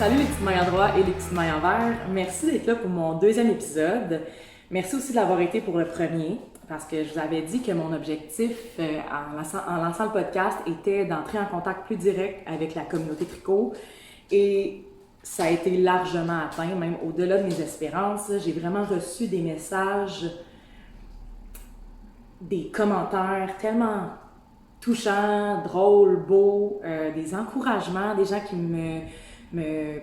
Salut les petites mailles en droit et les petites mailles en vert. Merci d'être là pour mon deuxième épisode. Merci aussi d'avoir été pour le premier, parce que je vous avais dit que mon objectif en lançant le podcast était d'entrer en contact plus direct avec la communauté tricot. Et ça a été largement atteint, même au-delà de mes espérances. J'ai vraiment reçu des messages, des commentaires tellement touchants, drôles, beaux, des encouragements, des gens qui me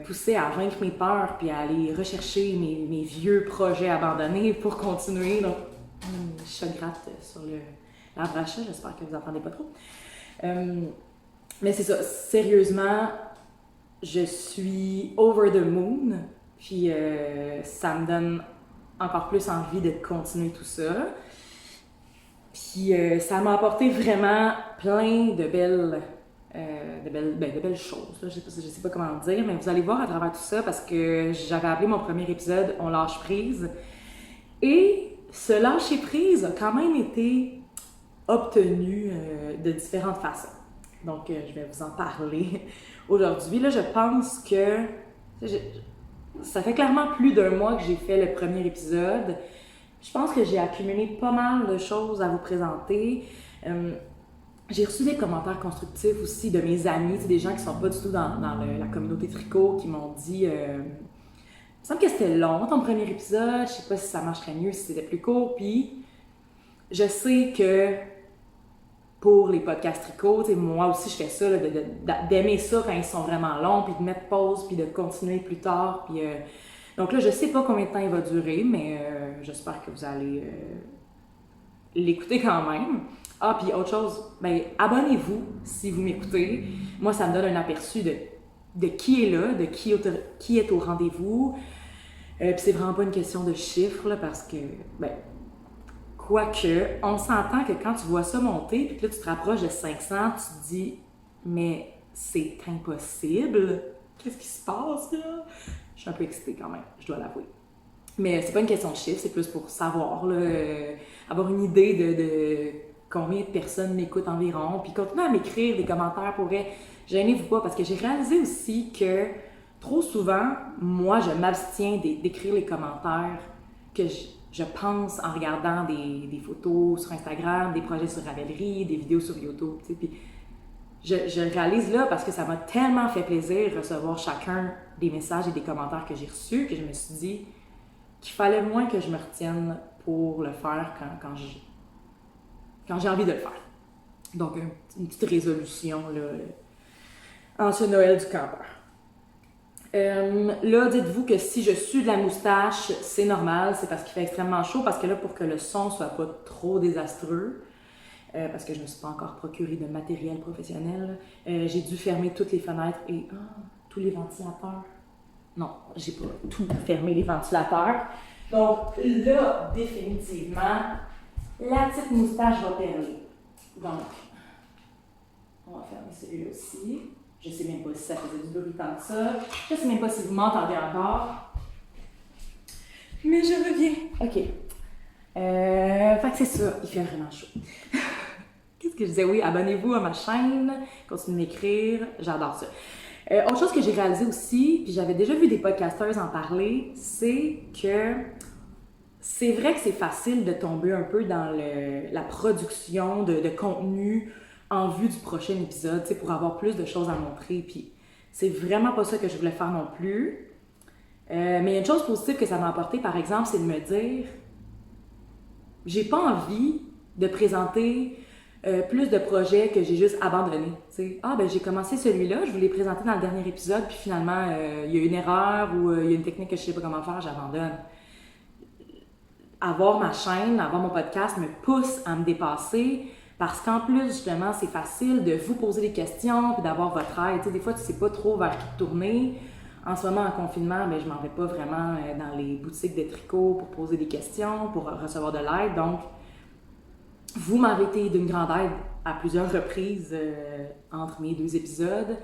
poussaient à vaincre mes peurs puis à aller rechercher mes vieux projets abandonnés pour continuer. Donc, je gratte sur l'arbre à chat, j'espère que vous n'entendez pas trop. Mais c'est ça, sérieusement, je suis over the moon, puis ça me donne encore plus envie de continuer tout ça. Puis ça m'a apporté vraiment plein de belles choses. Là. Je sais pas comment dire, mais vous allez voir à travers tout ça parce que j'avais appelé mon premier épisode « On lâche prise ». Et ce lâcher prise a quand même été obtenu de différentes façons. Donc, je vais vous en parler aujourd'hui. Là, je pense que ça fait clairement plus d'un mois que j'ai fait le premier épisode. Je pense que j'ai accumulé pas mal de choses à vous présenter. J'ai reçu des commentaires constructifs aussi de mes amis, des gens qui sont pas du tout dans la communauté tricot, qui m'ont dit il me semble que c'était long ton premier épisode, je sais pas si ça marcherait mieux si c'était plus court. Puis je sais que pour les podcasts tricot, moi aussi je fais ça, là, d'aimer ça quand ils sont vraiment longs, puis de mettre pause, puis de continuer plus tard. Puis, donc là, je sais pas combien de temps il va durer, mais j'espère que vous allez l'écouter quand même. Ah, puis autre chose, ben abonnez-vous si vous m'écoutez. Moi, ça me donne un aperçu de qui est là, de qui est au rendez-vous. Puis c'est vraiment pas une question de chiffres, là, parce que, ben, quoique, on s'entend que quand tu vois ça monter, puis que là, tu te rapproches de 500, tu te dis, mais c'est impossible. Qu'est-ce qui se passe, là? Je suis un peu excitée quand même, je dois l'avouer. Mais c'est pas une question de chiffres, c'est plus pour savoir, là, avoir une idée de combien de personnes m'écoutent environ, puis continuez à m'écrire des commentaires pour vrai. Gênez-vous pas, parce que j'ai réalisé aussi que trop souvent, moi, je m'abstiens d'écrire les commentaires que je pense en regardant des photos sur Instagram, des projets sur Ravelry, des vidéos sur YouTube, tu sais, puis je réalise là parce que ça m'a tellement fait plaisir de recevoir chacun des messages et des commentaires que j'ai reçus que je me suis dit qu'il fallait moins que je me retienne pour le faire quand j'ai envie de le faire. Donc, une petite résolution là, en ce Noël du campeur. Là, dites-vous que si je sue de la moustache, c'est normal, c'est parce qu'il fait extrêmement chaud, parce que là, pour que le son soit pas trop désastreux, parce que je ne me suis pas encore procuré de matériel professionnel, j'ai dû fermer toutes les fenêtres et tous les ventilateurs. Non, j'ai pas tout fermé les ventilateurs. Donc là, définitivement, la petite moustache va perler. Donc, on va fermer celui-là aussi. Je ne sais même pas si ça faisait du bruit tant que ça. Je ne sais même pas si vous m'entendez encore. Mais je reviens. OK. Fait que c'est ça, il fait vraiment chaud. Qu'est-ce que je disais? Oui, abonnez-vous à ma chaîne, continuez de m'écrire, j'adore ça. Autre chose que j'ai réalisé aussi, puis j'avais déjà vu des podcasteurs en parler, c'est que c'est vrai que c'est facile de tomber un peu dans la production de contenu en vue du prochain épisode, pour avoir plus de choses à montrer. Puis c'est vraiment pas ça que je voulais faire non plus. Mais il y a une chose positive que ça m'a apporté, par exemple, c'est de me dire j'ai pas envie de présenter plus de projets que j'ai juste abandonnés. J'ai commencé celui-là, je voulais le présenter dans le dernier épisode, puis finalement, il y a une erreur ou il y a une technique que je sais pas comment faire, j'abandonne. Avoir ma chaîne, avoir mon podcast me pousse à me dépasser parce qu'en plus, justement, c'est facile de vous poser des questions puis d'avoir votre aide. Des fois, tu sais pas trop vers qui te tourner. En ce moment, en confinement, je m'en vais pas vraiment dans les boutiques de tricot pour poser des questions, pour recevoir de l'aide. Donc, vous m'avez été d'une grande aide à plusieurs reprises entre mes deux épisodes.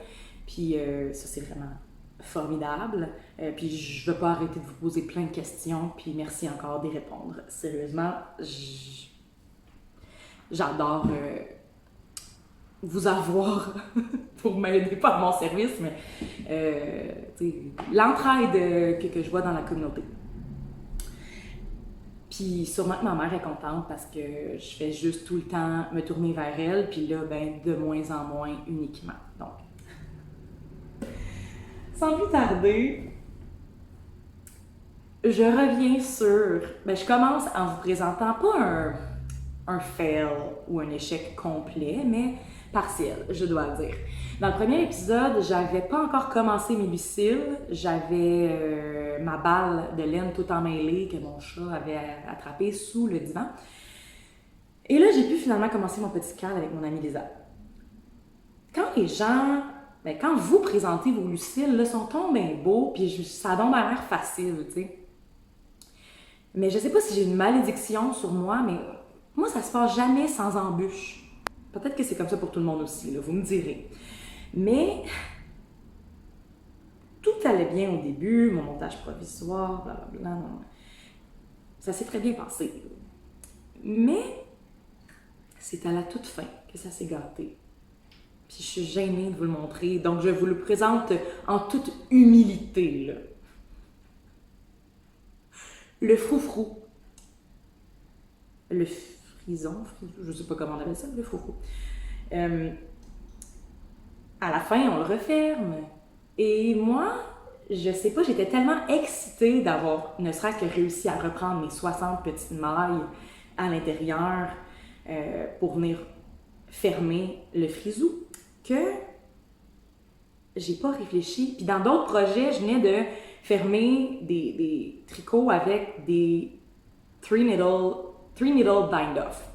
Puis ça, c'est vraiment formidable. Puis je ne veux pas arrêter de vous poser plein de questions. Puis merci encore d'y répondre. Sérieusement, j'adore vous avoir pour m'aider par mon service, mais l'entraide que je vois dans la communauté. Puis sûrement que ma mère est contente parce que je fais juste tout le temps me tourner vers elle, puis là, ben, de moins en moins uniquement. Donc, sans plus tarder, je reviens sur... Ben, je commence en vous présentant pas un fail ou un échec complet, mais partiel, je dois le dire. Dans le premier épisode, j'avais pas encore commencé mes Lucille. J'avais ma balle de laine tout emmêlée que mon chat avait attrapée sous le divan. Et là, j'ai pu finalement commencer mon petit calme avec mon amie Lisa. Quand les gens... Ben, quand vous présentez vos Lucille, là, sont tombés beaux, puis ça donne l'air facile, tu sais. Mais je sais pas si j'ai une malédiction sur moi, mais moi, ça se passe jamais sans embûche. Peut-être que c'est comme ça pour tout le monde aussi, là, vous me direz. Mais tout allait bien au début, mon montage provisoire, blablabla. Non. Ça s'est très bien passé. Mais c'est à la toute fin que ça s'est gâté. Puis je suis gênée de vous le montrer, donc je vous le présente en toute humilité, là. Le froufrou. Le frison, je sais pas comment on appelle ça, le froufrou. À la fin, on le referme. Et moi, je sais pas, j'étais tellement excitée d'avoir ne serait-ce que réussi à reprendre mes 60 petites mailles à l'intérieur pour venir fermer le frisou que j'ai pas réfléchi. Puis dans d'autres projets, je venais de fermer des tricots avec des 3-needle bind-off.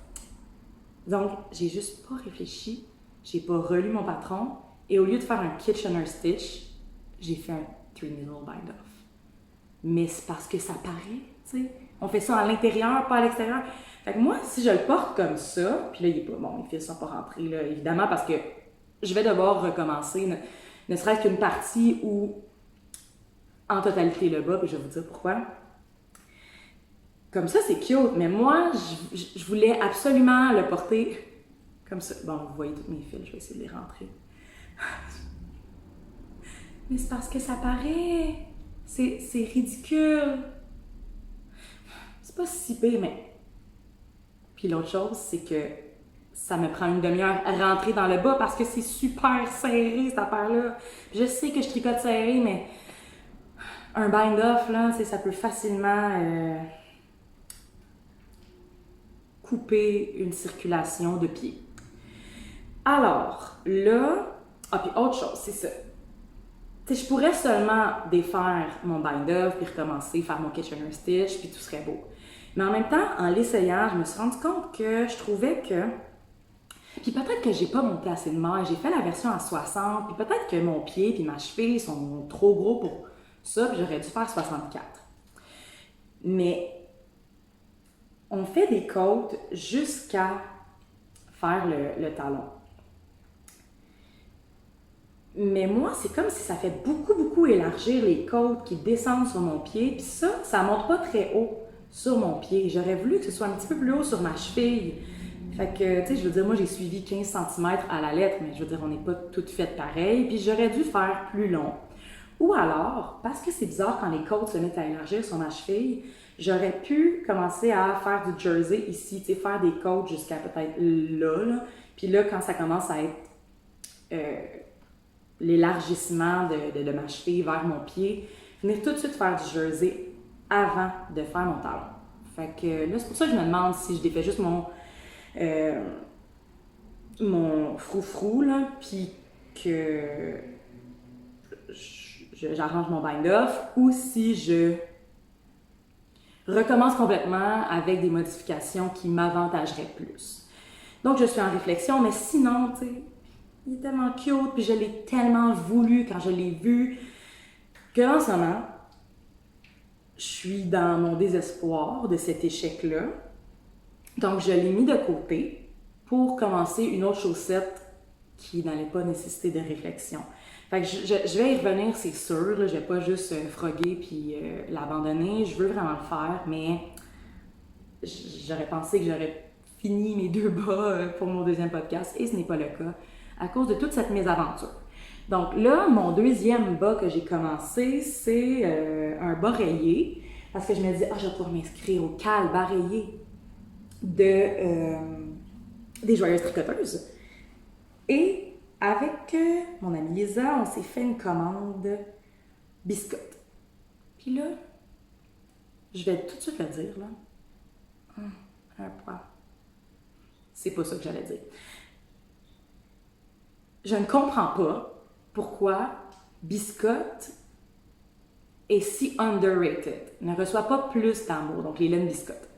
Donc, j'ai juste pas réfléchi, j'ai pas relu mon patron, et au lieu de faire un Kitchener stitch, j'ai fait un 3-needle bind-off. Mais c'est parce que ça paraît, tu sais. On fait ça à l'intérieur, pas à l'extérieur. Fait que moi, si je le porte comme ça, puis là, il est pas bon, les fils sont pas rentrés, là, évidemment, parce que je vais devoir recommencer, ne serait-ce qu'une partie où, en totalité, le bas, puis je vais vous dire pourquoi. Comme ça, c'est cute, mais moi, je voulais absolument le porter comme ça. Bon, vous voyez tous mes fils, je vais essayer de les rentrer. Mais c'est parce que ça paraît. C'est ridicule. C'est pas si pire, mais... Puis l'autre chose, c'est que ça me prend une demi-heure à rentrer dans le bas parce que c'est super serré, cette affaire-là. Je sais que je tricote serré, mais un bind-off, là, ça peut facilement... couper une circulation de pied. Alors, là... Ah, puis autre chose, c'est ça. Tu sais, je pourrais seulement défaire mon bind-off, puis recommencer, faire mon Kitchener stitch, puis tout serait beau. Mais en même temps, en l'essayant, je me suis rendu compte que je trouvais que... Puis peut-être que j'ai pas monté assez de mailles, j'ai fait la version à 60, puis peut-être que mon pied puis ma cheville sont trop gros pour ça, puis j'aurais dû faire 64. Mais... on fait des côtes jusqu'à faire le talon. Mais moi, c'est comme si ça fait beaucoup élargir les côtes qui descendent sur mon pied. Puis ça monte pas très haut sur mon pied. J'aurais voulu que ce soit un petit peu plus haut sur ma cheville. Fait que, tu sais, je veux dire, moi, j'ai suivi 15 cm à la lettre, mais je veux dire, on n'est pas toutes faites pareil. Puis j'aurais dû faire plus long. Ou alors, parce que c'est bizarre quand les côtes se mettent à élargir sur ma cheville, j'aurais pu commencer à faire du jersey ici, tu sais, faire des côtes jusqu'à peut-être là. Puis là, quand ça commence à être l'élargissement de ma cheville vers mon pied, venir tout de suite faire du jersey avant de faire mon talon. Fait que là, c'est pour ça que je me demande si je défais juste mon froufrou, là, puis que j'arrange mon bind-off, ou si je recommence complètement avec des modifications qui m'avantageraient plus. Donc, je suis en réflexion, mais sinon, tu sais, il est tellement cute, puis je l'ai tellement voulu quand je l'ai vu, que en ce moment, je suis dans mon désespoir de cet échec-là. Donc, je l'ai mis de côté pour commencer une autre chaussette qui n'allait pas nécessiter de réflexion. Fait que je vais y revenir, c'est sûr. Là, je vais pas juste froguer puis l'abandonner. Je veux vraiment le faire, mais j'aurais pensé que j'aurais fini mes 2 bas pour mon deuxième podcast et ce n'est pas le cas. à cause de toute cette mésaventure. Donc là, mon deuxième bas que j'ai commencé, c'est un bas rayé, parce que je me dis, je vais pouvoir m'inscrire au CAL bas rayé des Joyeuses Tricoteuses. Et avec mon amie Lisa, on s'est fait une commande biscotte. Puis là, je vais tout de suite le dire, là. Un point. C'est pas ça que j'allais dire. Je ne comprends pas pourquoi biscotte est si underrated, ne reçoit pas plus d'amour, donc les laines biscottes.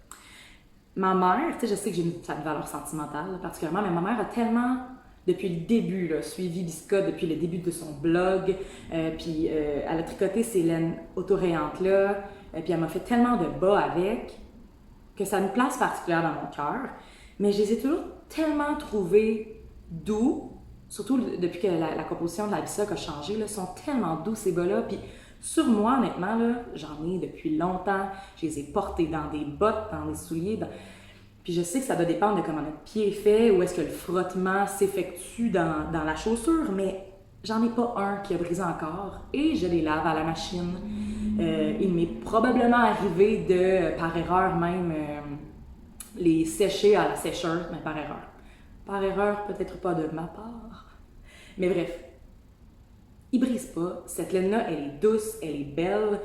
Ma mère, tu sais, je sais que j'ai une valeur sentimentale là, particulièrement, mais ma mère a tellement, depuis le début, là, suivi biscotte, depuis le début de son blog, puis elle a tricoté ces laines autorayantes-là, puis elle m'a fait tellement de bas avec, que ça a une place particulière dans mon cœur, mais je les ai toujours tellement trouvés doux, surtout depuis que la composition de la biscotte a changé, là, sont tellement doux ces bas-là, puis sur moi, honnêtement, là, j'en ai depuis longtemps. Je les ai portés dans des bottes, dans des souliers. Puis je sais que ça doit dépendre de comment notre pied est fait, où est-ce que le frottement s'effectue dans la chaussure, mais j'en ai pas un qui a brisé encore et je les lave à la machine. Il m'est probablement arrivé de, par erreur même, les sécher à la sécheuse, mais par erreur. Par erreur, peut-être pas de ma part. Mais bref. Il brise pas. Cette laine-là, elle est douce, elle est belle.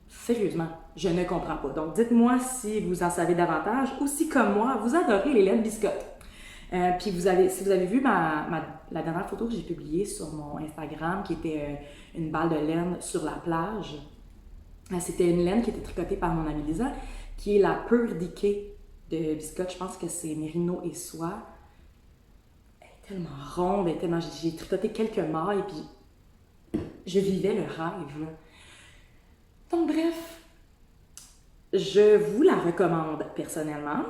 Sérieusement, je ne comprends pas. Donc, dites-moi si vous en savez davantage ou si, comme moi, vous adorez les laines biscottes. Puis, si vous avez vu la dernière photo que j'ai publiée sur mon Instagram, qui était une balle de laine sur la plage, c'était une laine qui était tricotée par mon amie Lisa, qui est la pure Decay de biscotte. Je pense que c'est mérino et soie. Tellement ronde, j'ai tricoté quelques mailles, puis je vivais le rêve. Là. Donc bref, je vous la recommande personnellement.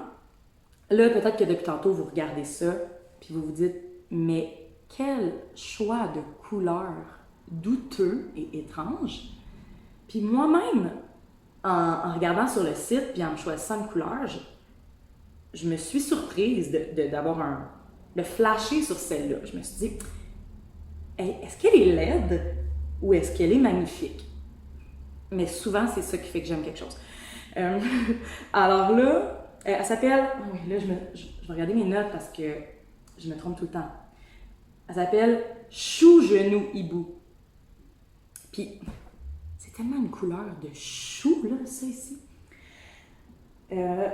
Là, peut-être que depuis tantôt, vous regardez ça, puis vous vous dites, mais quel choix de couleurs douteux et étrange. Puis moi-même, en regardant sur le site, puis en me choisissant une couleur, je me suis surprise d'avoir de flasher sur celle-là. Je me suis dit, hey, est-ce qu'elle est laide ou est-ce qu'elle est magnifique? Mais souvent, c'est ça qui fait que j'aime quelque chose. Alors là, elle s'appelle... Oui, là, je vais regarder mes notes parce que je me trompe tout le temps. Elle s'appelle Chou Genou Hibou. Puis, c'est tellement une couleur de chou, là, ça ici.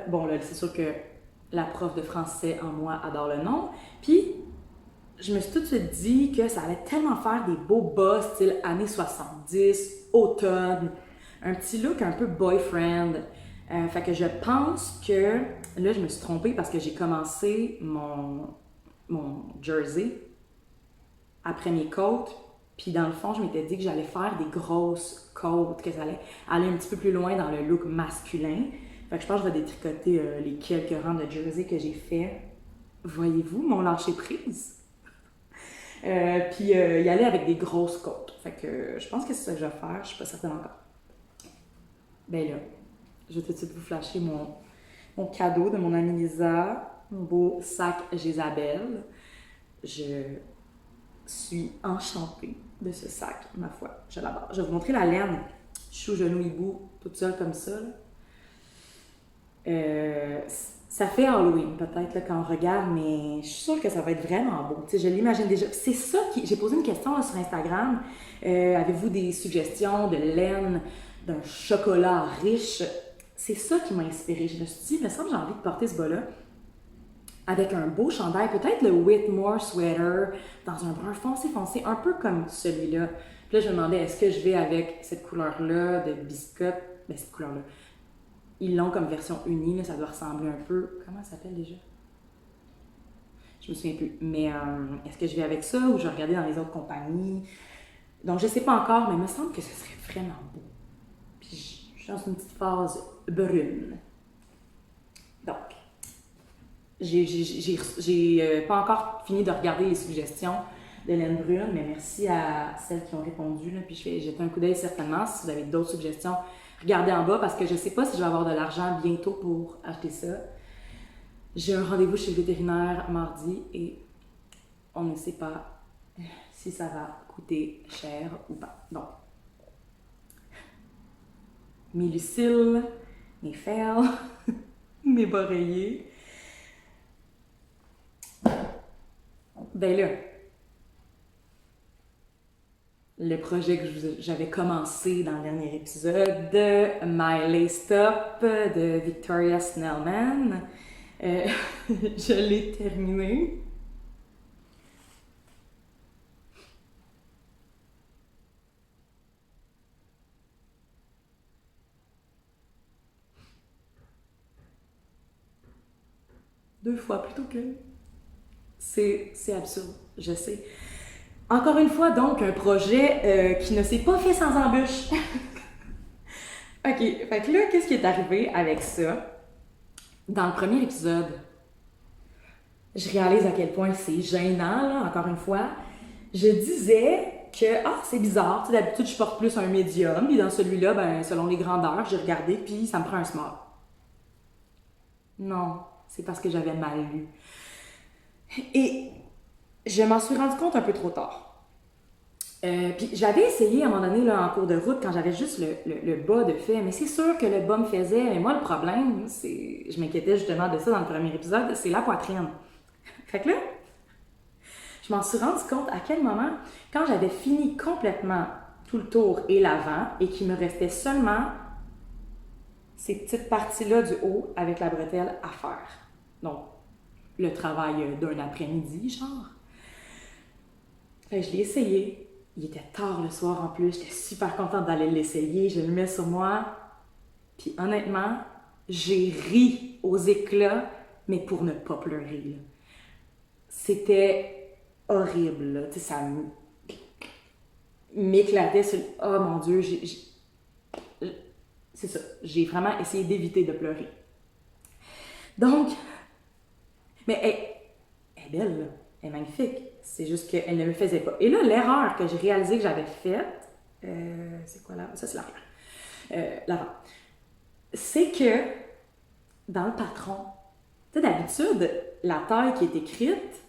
Bon, là, c'est sûr que la prof de français en moi adore le nom. Puis, je me suis tout de suite dit que ça allait tellement faire des beaux bas, style années 70, automne, un petit look un peu boyfriend. Fait que je pense que, là, je me suis trompée parce que j'ai commencé mon jersey après mes côtes. Puis, dans le fond, je m'étais dit que j'allais faire des grosses côtes, que ça allait aller un petit peu plus loin dans le look masculin. Fait que je pense que je vais détricoter les quelques rangs de jersey que j'ai fait. Voyez-vous mon lâcher prise? Puis y aller avec des grosses côtes. Fait que je pense que c'est ça que je vais faire. Je suis pas certaine encore. Ben là, je vais tout de suite vous flasher mon cadeau de mon amie Lisa. Mon beau sac Jésabelle. Je suis enchantée de ce sac, ma foi. Je l'adore. Je vais vous montrer la laine. Chou, genou, hibou, toute seule comme ça. Là. Ça fait Halloween peut-être là, quand on regarde, mais je suis sûre que ça va être vraiment beau. Tu sais, je l'imagine déjà. C'est ça qui... J'ai posé une question là, sur Instagram. Avez-vous des suggestions de laine, d'un chocolat riche? C'est ça qui m'a inspirée. Je me suis dit, il me semble que j'ai envie de porter ce bas-là avec un beau chandail, peut-être le Whitmore sweater, dans un brun foncé, un peu comme celui-là. Puis là, je me demandais, est-ce que je vais avec cette couleur-là de biscotte? Ben, cette couleur-là. Ils l'ont comme version unie, là, ça doit ressembler un peu... Comment ça s'appelle déjà? Je me souviens plus. Mais est-ce que je vais avec ça ou je vais regarder dans les autres compagnies? Donc, je sais pas encore, mais il me semble que ce serait vraiment beau. Puis, je suis dans une petite phase brune. Donc, j'ai pas encore fini de regarder les suggestions de laine brune, mais merci à celles qui ont répondu. Là, puis, je vais jeter un coup d'œil certainement. Si vous avez d'autres suggestions, regardez en bas parce que je sais pas si je vais avoir de l'argent bientôt pour acheter ça. j'ai un rendez-vous chez le vétérinaire mardi et on ne sait pas si ça va coûter cher ou pas. Donc, mes lucils, mes fails, mes oreillers. Ben là, le projet que j'avais commencé dans le dernier épisode de My Laced Up de Victoria Snellman, je l'ai terminé. Deux fois plutôt que... C'est absurde, je sais. Encore une fois, donc, un projet qui ne s'est pas fait sans embûche. Ok, fait que là, qu'est-ce qui est arrivé avec ça? Dans le premier épisode, je réalise à quel point c'est gênant, là, encore une fois. Je disais que, c'est bizarre, tu sais, d'habitude, je porte plus un médium, puis dans celui-là, ben, selon les grandeurs, j'ai regardé, puis ça me prend un small. Non, c'est parce que j'avais mal lu. Et je m'en suis rendu compte un peu trop tard. Puis j'avais essayé à un moment donné là, en cours de route quand j'avais juste le bas de fait, mais c'est sûr que le bas me faisait. Mais moi, le problème, c'est. Je m'inquiétais justement de ça dans le premier épisode, c'est la poitrine. Fait que là, je m'en suis rendu compte à quel moment, quand j'avais fini complètement tout le tour et l'avant, et qu'il me restait seulement ces petites parties-là du haut avec la bretelle à faire. Donc, le travail d'un après-midi, genre. Fait que je l'ai essayé. Il était tard le soir en plus, j'étais super contente d'aller l'essayer, je le mets sur moi. Puis honnêtement, j'ai ri aux éclats, mais pour ne pas pleurer. Là. C'était horrible, là. Tu sais, ça m'éclatait sur... Oh mon Dieu, c'est ça. J'ai vraiment essayé d'éviter de pleurer. Donc, mais elle est belle, là. Elle est magnifique. C'est juste qu'elle ne me faisait pas. Et là, l'erreur que j'ai réalisée que j'avais faite, c'est quoi là? Ça, c'est l'arrière. L'avant. C'est que dans le patron, tu sais, d'habitude, la taille qui est écrite,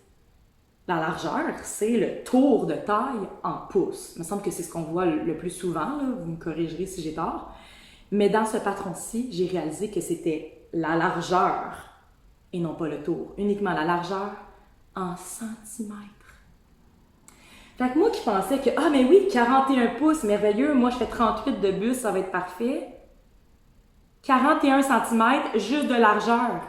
la largeur, c'est le tour de taille en pouces. Il me semble que c'est ce qu'on voit le plus souvent, là. Vous me corrigerez si j'ai tort. Mais dans ce patron-ci, j'ai réalisé que c'était la largeur et non pas le tour. Uniquement la largeur en centimètres. Fait que moi qui pensais que, mais oui, 41 pouces, merveilleux, moi je fais 38 de bus, ça va être parfait. 41 cm juste de largeur.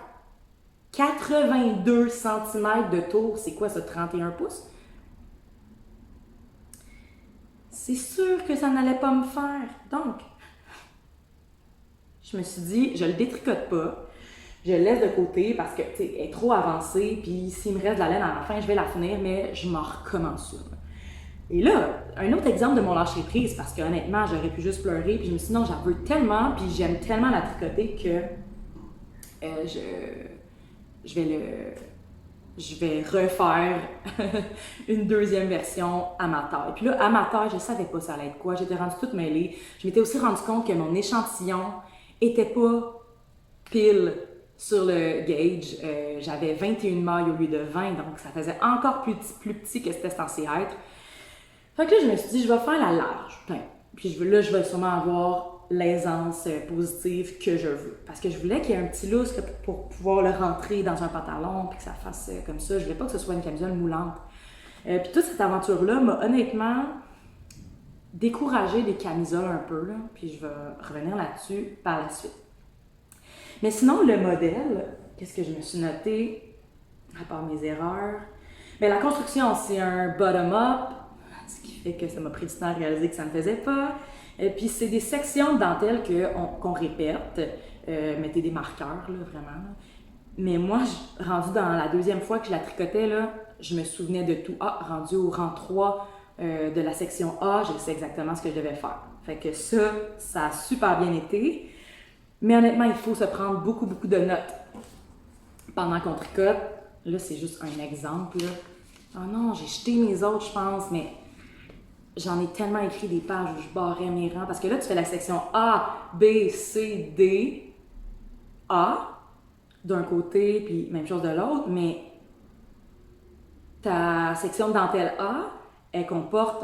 82 cm de tour, c'est quoi ça, 31 pouces? C'est sûr que ça n'allait pas me faire. Donc, je me suis dit, je le détricote pas, je le laisse de côté parce que, tu sais, elle est trop avancée, puis s'il me reste de la laine à la fin, je vais la finir, mais je m'en recommence une. Et là, un autre exemple de mon lâcher prise, parce que honnêtement, j'aurais pu juste pleurer, puis je me suis dit non, j'en veux tellement, puis j'aime tellement la tricoter que je vais refaire une deuxième version à ma taille. Puis là, à ma taille, je savais pas ça allait être quoi, j'étais rendue toute mêlée. Je m'étais aussi rendu compte que mon échantillon était pas pile sur le gauge. J'avais 21 mailles au lieu de 20, donc ça faisait encore plus petit que c'était censé être. Fait que là, je me suis dit, je vais faire la large. Puis là, je vais sûrement avoir l'aisance positive que je veux. Parce que je voulais qu'il y ait un petit lousse pour pouvoir le rentrer dans un pantalon, puis que ça fasse comme ça. Je voulais pas que ce soit une camisole moulante. Puis toute cette aventure-là m'a honnêtement découragée des camisoles un peu, là. Puis je vais revenir là-dessus par la suite. Mais sinon, le modèle, qu'est-ce que je me suis noté, à part mes erreurs? Bien, la construction, c'est un bottom-up, ce qui fait que ça m'a pris du temps à réaliser que ça ne me faisait pas. Et puis, c'est des sections de dentelle qu'on répète. Mettez des marqueurs, là, vraiment. Mais moi, rendu dans la deuxième fois que je la tricotais, là, je me souvenais de tout. Rendu au rang 3 de la section A, je sais exactement ce que je devais faire. Fait que ça a super bien été. Mais honnêtement, il faut se prendre beaucoup, beaucoup de notes pendant qu'on tricote. Là, c'est juste un exemple, là. Oh non, j'ai jeté mes autres, je pense, mais j'en ai tellement écrit des pages où je barrais mes rangs. Parce que là, tu fais la section A, B, C, D, A. d'un côté, puis même chose de l'autre, mais ta section de dentelle A, elle comporte,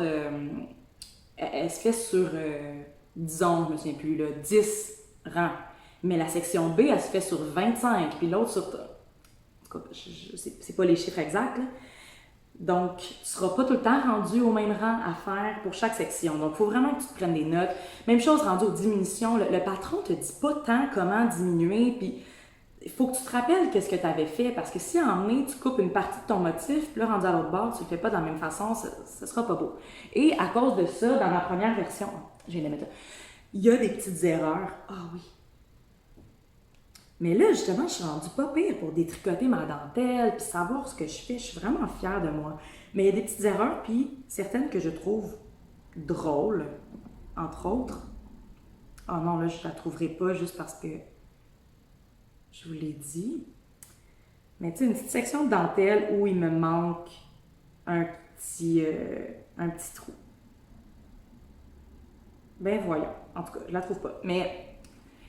elle se fait sur, disons, je me souviens plus, là, 10 rangs. Mais la section B, elle se fait sur 25, puis l'autre sur... En tout cas, c'est pas les chiffres exacts, là. Donc, tu ne seras pas tout le temps rendu au même rang à faire pour chaque section. Donc, il faut vraiment que tu te prennes des notes. Même chose rendu aux diminutions. Le patron ne te dit pas tant comment diminuer, puis il faut que tu te rappelles qu'est-ce que tu avais fait, parce que si en mai, tu coupes une partie de ton motif, puis là, rendu à l'autre bord, tu le fais pas de la même façon, ça sera pas beau. Et à cause de ça, dans ma première version, je vais la mettre là, il y a des petites erreurs. Ah oui. Mais là, justement, je suis rendue pas pire pour détricoter ma dentelle, puis savoir ce que je fais. Je suis vraiment fière de moi. Mais il y a des petites erreurs, puis certaines que je trouve drôles, entre autres. Oh non, là, je la trouverai pas juste parce que je vous l'ai dit. Mais tu sais, une petite section de dentelle où il me manque un un petit trou. Ben voyons. En tout cas, je la trouve pas. Mais,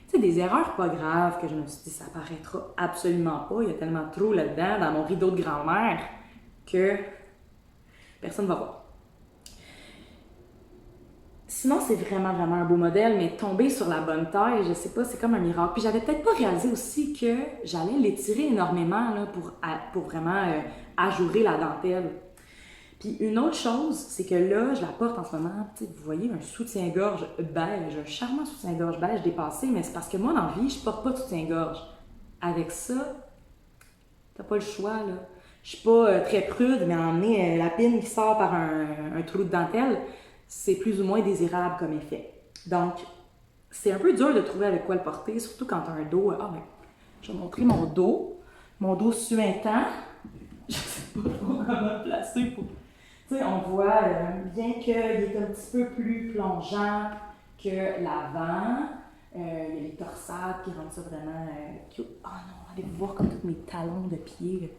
tu sais, des erreurs pas graves que je me suis dit, ça paraîtra absolument pas. Il y a tellement de trous là-dedans, dans mon rideau de grand-mère, que personne ne va voir. Sinon, c'est vraiment, vraiment un beau modèle, mais tomber sur la bonne taille, je sais pas, c'est comme un miracle. Puis j'avais peut-être pas réalisé aussi que j'allais l'étirer énormément là, pour vraiment ajourer la dentelle. Puis une autre chose, c'est que là, je la porte en ce moment, vous voyez, un soutien-gorge beige, un charmant soutien-gorge beige dépassé, mais c'est parce que moi, dans la vie, je porte pas de soutien-gorge. Avec ça, t'as pas le choix, là. Je suis pas très prude, mais emmener la pine qui sort par un trou de dentelle, c'est plus ou moins désirable comme effet. Donc, c'est un peu dur de trouver avec quoi le porter, surtout quand tu as un dos. Ah, ben, je vais montrer mon dos suintant. Je sais pas trop comment le placer pour. Tu sais, on voit, bien qu'il est un petit peu plus plongeant que l'avant, il y a les torsades qui rendent ça vraiment cute. Oh non, allez voir comme tous mes talons de pied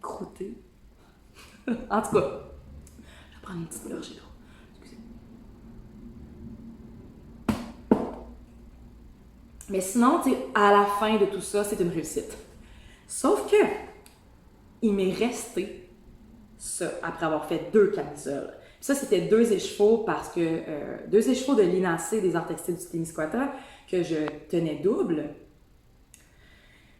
croûtés. En tout cas, je vais prendre une petite gorgée d'eau. Mais sinon, tu sais, à la fin de tout ça, c'est une réussite. Sauf que, il m'est resté ça après avoir fait 2 camisoles. Puis ça, c'était 2 écheveaux parce que 2 écheveaux de linacé des arts textiles du Témiscouata que je tenais double.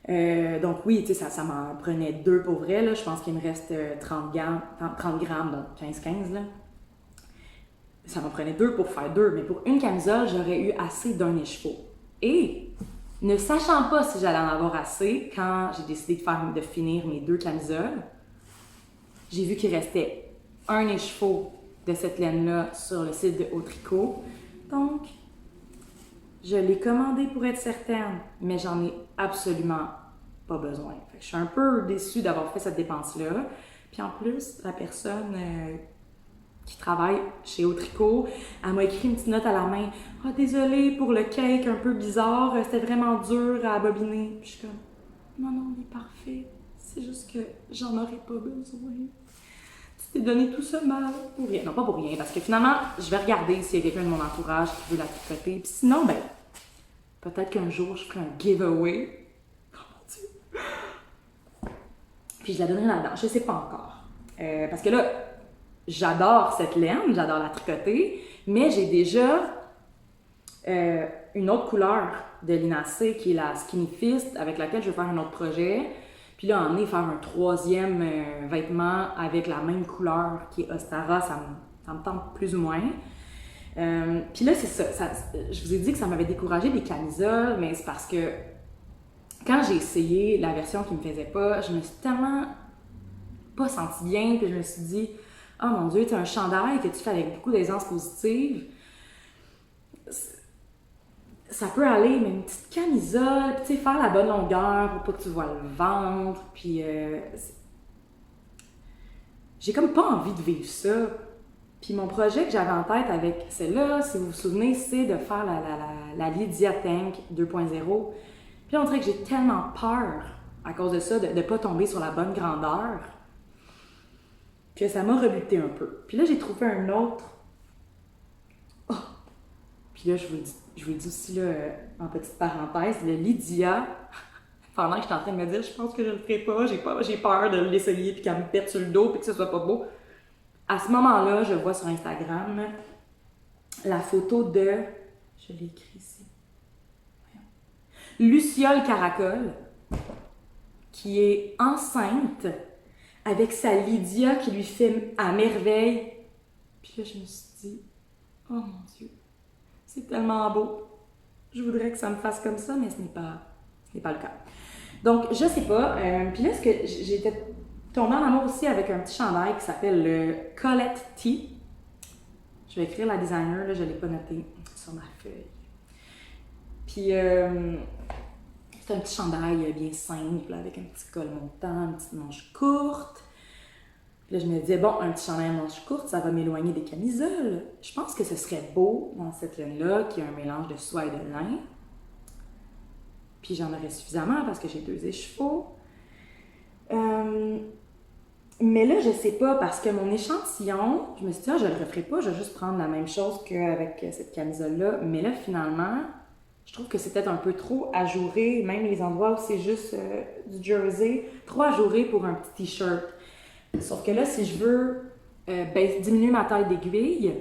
Donc oui, tu sais, ça m'en prenait 2 pour vrai. Là. Je pense qu'il me reste 30 grammes, donc 15-15. Là. Ça m'en prenait 2 pour faire 2, mais pour une camisole, j'aurais eu assez d'un écheveau. Et ne sachant pas si j'allais en avoir assez, quand j'ai décidé de finir mes 2 camisoles, j'ai vu qu'il restait un écheveau de cette laine-là sur le site de Haut Tricot. Donc, je l'ai commandé pour être certaine, mais j'en ai absolument pas besoin. Fait que je suis un peu déçue d'avoir fait cette dépense-là. Puis en plus, la personne qui travaille chez Haut Tricot, elle m'a écrit une petite note à la main. « Ah, oh, désolée pour le cake un peu bizarre, c'était vraiment dur à bobiner. » Puis je suis comme « Non, non, il est parfait. C'est juste que j'en aurais pas besoin. » Tu t'es donné tout ça mal pour rien. Non, pas pour rien, parce que finalement, je vais regarder s'il y a quelqu'un de mon entourage qui veut la tricoter. Puis sinon, ben, peut-être qu'un jour, je ferai un giveaway. Oh mon Dieu! Puis je la donnerai là-dedans. Je sais pas encore. Parce que là, j'adore cette laine, j'adore la tricoter, mais j'ai déjà une autre couleur de linacé qui est la Skinny Fist, avec laquelle je vais faire un autre projet. Puis là, en est faire un 3e vêtement avec la même couleur qui est Ostara, ça me tente plus ou moins. Puis là, c'est ça. Je vous ai dit que ça m'avait découragé des camisoles, mais c'est parce que quand j'ai essayé la version qui me faisait pas, je me suis tellement pas sentie bien, puis je me suis dit, oh mon Dieu, tu as un chandail que tu fais avec beaucoup d'aisance positive. Ça peut aller, mais une petite camisole, puis tu sais, faire la bonne longueur pour pas que tu vois le ventre, puis j'ai comme pas envie de vivre ça. Puis mon projet que j'avais en tête avec celle-là, si vous vous souvenez, c'est de faire la Lydia Tank 2.0. Puis là, on dirait que j'ai tellement peur à cause de ça, de ne pas tomber sur la bonne grandeur, que ça m'a rebuté un peu. Puis là, j'ai trouvé un autre. Oh! Puis là, je vous le dis aussi là, en petite parenthèse, le Lydia pendant que j'étais en train de me dire, je pense que je le ferai pas, j'ai peur de l'essayer puis qu'elle me pète sur le dos puis que ce soit pas beau. À ce moment-là, je vois sur Instagram la photo de, je l'ai écrit ici, Luciole Caracol, qui est enceinte avec sa Lydia qui lui fait à merveille. Puis là, je me suis dit, oh mon Dieu, c'est tellement beau. Je voudrais que ça me fasse comme ça, mais ce n'est pas le cas. Donc, je sais pas. Puis là, j'étais tombée en amour aussi avec un petit chandail qui s'appelle le Colette Tee. Je vais écrire la designer, là, je ne l'ai pas noté sur ma feuille. Puis, c'est un petit chandail bien simple, avec un petit col montant, une petite manche courte. Puis là, je me disais, bon, un petit chandail à manche courte, ça va m'éloigner des camisoles. Je pense que ce serait beau dans cette laine-là, qui a un mélange de soie et de lin. Puis j'en aurais suffisamment parce que j'ai 2 écheveaux. Mais là, je sais pas, parce que mon échantillon, je me suis dit, ah, je le referai pas, je vais juste prendre la même chose qu'avec cette camisole-là. Mais là, finalement, je trouve que c'est peut-être un peu trop ajouré, même les endroits où c'est juste du jersey, trop ajouré pour un petit t-shirt. Sauf que là, si je veux diminuer ma taille d'aiguille,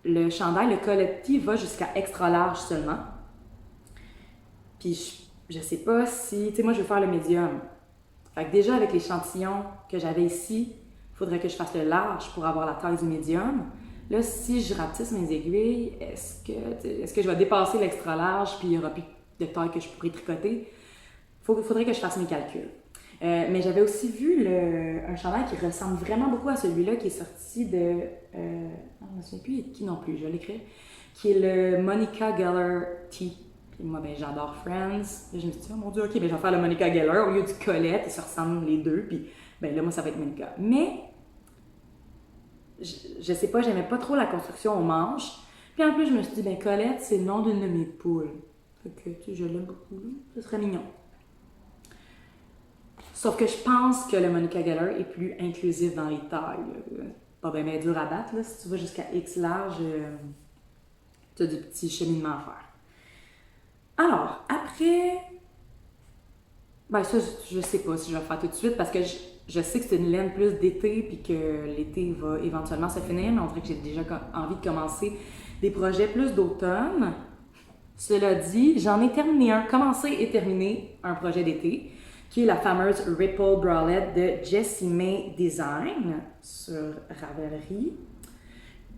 le chandail, le Colette Tee, va jusqu'à extra large seulement. Puis je sais pas si, tu sais, moi je veux faire le médium. Fait que déjà avec l'échantillon que j'avais ici, il faudrait que je fasse le large pour avoir la taille du médium. Là, si je rapetisse mes aiguilles, est-ce que je vais dépasser l'extra large puis il n'y aura plus de taille que je pourrais tricoter? Faudrait que je fasse mes calculs. Mais j'avais aussi vu un chandail qui ressemble vraiment beaucoup à celui-là qui est sorti de... je ne me souviens plus de qui non plus, je vais l'écrire. Qui est le Monica Geller Tee. Puis moi, ben, j'adore Friends. Là, je me suis dit, oh mon Dieu, ok, ben, je vais faire le Monica Geller au lieu du Colette. Ils se ressemblent les deux. Puis ben, là, moi, ça va être Monica. Mais, je sais pas, j'aimais pas trop la construction aux manches. Puis en plus, je me suis dit, ben, Colette, c'est le nom d'une de mes poules. Fait que, tu sais, je l'aime beaucoup. Ce serait mignon. Sauf que je pense que le Monica Geller est plus inclusif dans les tailles. Pas bien dur à battre, là. Si tu vas jusqu'à X large, tu as du petit cheminement à faire. Alors, après... Ben ça, je sais pas si je vais le faire tout de suite parce que je sais que c'est une laine plus d'été puis que l'été va éventuellement se finir, mais on dirait que j'ai déjà envie de commencer des projets plus d'automne. Cela dit, j'en ai commencé et terminé un projet d'été qui est la fameuse Ripple Bralette de Jessie May Design sur Ravelry.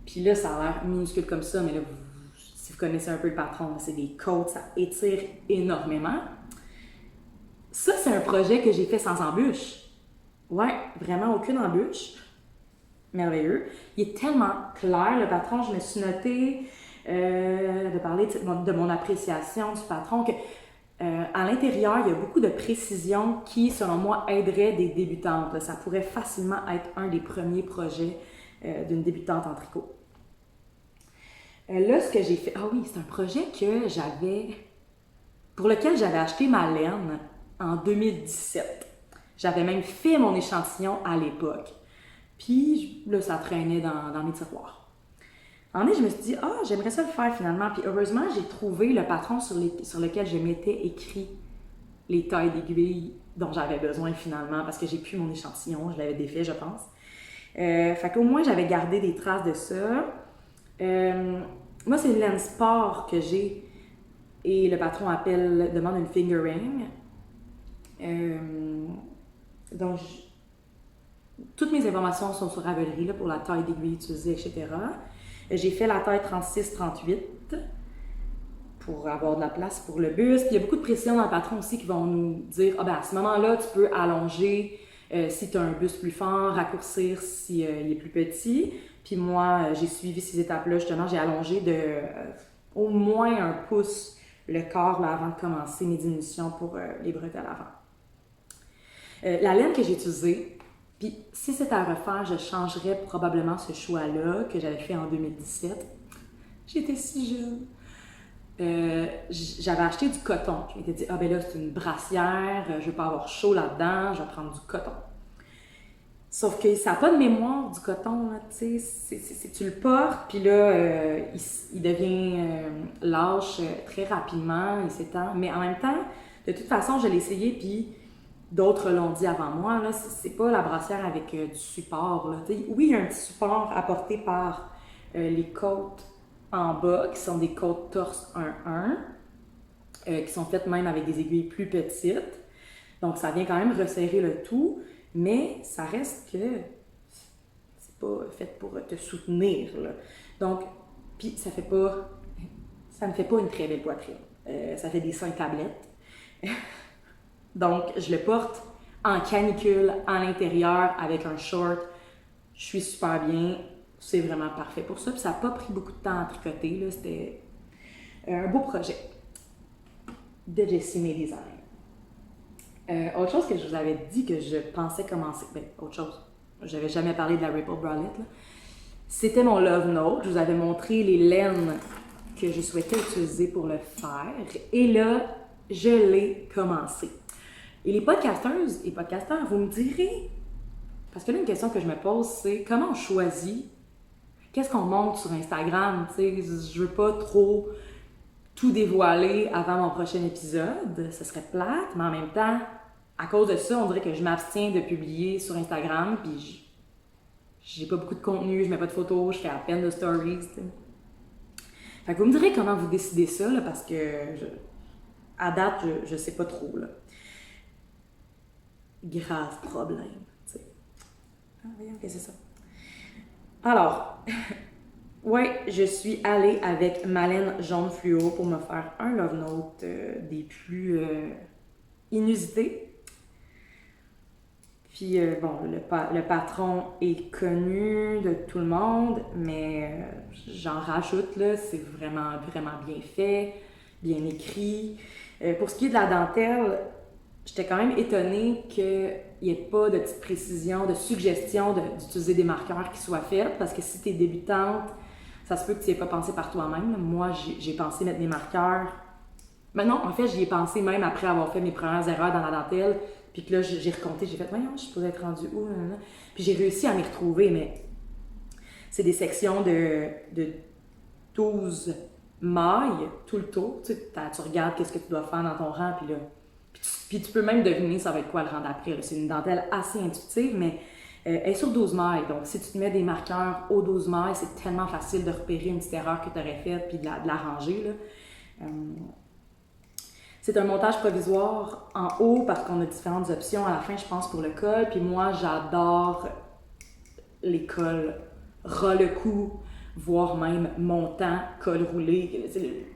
Puis là, ça a l'air minuscule comme ça, mais là, si vous connaissez un peu le patron, c'est des côtes, ça étire énormément. Ça, c'est un projet que j'ai fait sans embûche. Ouais, vraiment aucune embûche. Merveilleux. Il est tellement clair, le patron, je me suis notée de parler de mon appréciation du patron, que à l'intérieur, il y a beaucoup de précisions qui, selon moi, aideraient des débutantes. Là. Ça pourrait facilement être un des premiers projets d'une débutante en tricot. Là, ce que j'ai fait... Ah oui, c'est un projet pour lequel j'avais acheté ma laine en 2017. J'avais même fait mon échantillon à l'époque. Puis là, ça traînait dans mes tiroirs. En fait, je me suis dit, j'aimerais ça le faire finalement. Puis heureusement, j'ai trouvé le patron sur lequel je m'étais écrit les tailles d'aiguilles dont j'avais besoin finalement, parce que j'ai plus mon échantillon, je l'avais défait, je pense. Fait qu'au moins, j'avais gardé des traces de ça. Moi, c'est une laine sport que j'ai et le patron demande une fingering. Donc, toutes mes informations sont sur Ravelry là, pour la taille d'aiguille utilisée, etc. J'ai fait la taille 36-38 pour avoir de la place pour le buste. Puis il y a beaucoup de précisions dans le patron aussi qui vont nous dire à ce moment-là, tu peux allonger si tu as un buste plus fort, raccourcir si il est plus petit. Puis moi, j'ai suivi ces étapes-là. Justement, j'ai allongé de au moins 1 pouce le corps là, avant de commencer mes diminutions pour les bretelles avant. La laine que j'ai utilisée, puis si c'était à refaire, je changerais probablement ce choix-là que j'avais fait en 2017. J'étais si jeune. J'avais acheté du coton. Je m'étais dit, ben là, c'est une brassière, je ne veux pas avoir chaud là-dedans, je vais prendre du coton. Sauf que ça n'a pas de mémoire, du coton, tu sais. Tu le portes, puis là, il devient lâche très rapidement, il s'étend. Mais en même temps, De toute façon, je l'ai essayé, puis d'autres l'ont dit avant moi, là, c'est pas la brassière avec du support. Là. Oui, il y a un petit support apporté par les côtes en bas, qui sont des côtes torse 1-1, qui sont faites même avec des aiguilles plus petites. Donc, ça vient quand même resserrer le tout, mais ça reste que c'est pas fait pour te soutenir. Là. Donc, puis ça ne fait pas une très belle poitrine. Ça fait des seins tablettes. Donc, je le porte en canicule, à l'intérieur, avec un short. Je suis super bien. C'est vraiment parfait pour ça. Puis ça n'a pas pris beaucoup de temps à tricoter. Là. C'était un beau projet de Jessie Design. Autre chose que je vous avais dit que je pensais commencer, autre chose, j'avais jamais parlé de la Ripple Bralette, là. C'était mon Love Note. Je vous avais montré les laines que je souhaitais utiliser pour le faire. Et là, je l'ai commencé. Et les podcasteuses et podcasteurs, vous me direz, parce que là, une question que je me pose, c'est comment on choisit, qu'est-ce qu'on monte sur Instagram, tu sais, je veux pas trop tout dévoiler avant mon prochain épisode, ce serait plate, mais en même temps, à cause de ça, on dirait que je m'abstiens de publier sur Instagram, puis j'ai pas beaucoup de contenu, je mets pas de photos, je fais à peine de stories, t'sais. Fait que vous me direz comment vous décidez ça, là, parce que à date, je sais pas trop, là. Grave problème, tu sais. Ah, voyons, qu'est-ce que c'est ça? Alors, ouais, je suis allée avec ma laine jaune fluo pour me faire un Love Note des plus inusités. Puis, bon, le patron est connu de tout le monde, mais j'en rajoute, là, c'est vraiment, vraiment bien fait, bien écrit. Pour ce qui est de la dentelle, j'étais quand même étonnée qu'il n'y ait pas de petite précision, de suggestion d'utiliser des marqueurs qui soient faits, parce que si tu es débutante, ça se peut que tu n'y aies pas pensé par toi-même. Moi, j'ai pensé mettre des marqueurs. Mais non, en fait, j'y ai pensé même après avoir fait mes premières erreurs dans la dentelle. Puis que là, j'ai recompté, j'ai fait, voyons, je suis supposée être rendue où? Nan. Puis j'ai réussi à m'y retrouver, mais c'est des sections de 12 mailles tout le tour. Tu sais, tu regardes qu'est-ce que tu dois faire dans ton rang, puis là, puis tu peux même deviner ça va être quoi le rang d'après. Là. C'est une dentelle assez intuitive, mais elle est sur 12 mailles. Donc, si tu te mets des marqueurs aux 12 mailles, c'est tellement facile de repérer une petite erreur que tu aurais faite, puis de la ranger, là. C'est un montage provisoire en haut parce qu'on a différentes options à la fin, je pense, pour le col. Puis moi, j'adore les cols ras le cou, voire même montant, col roulé.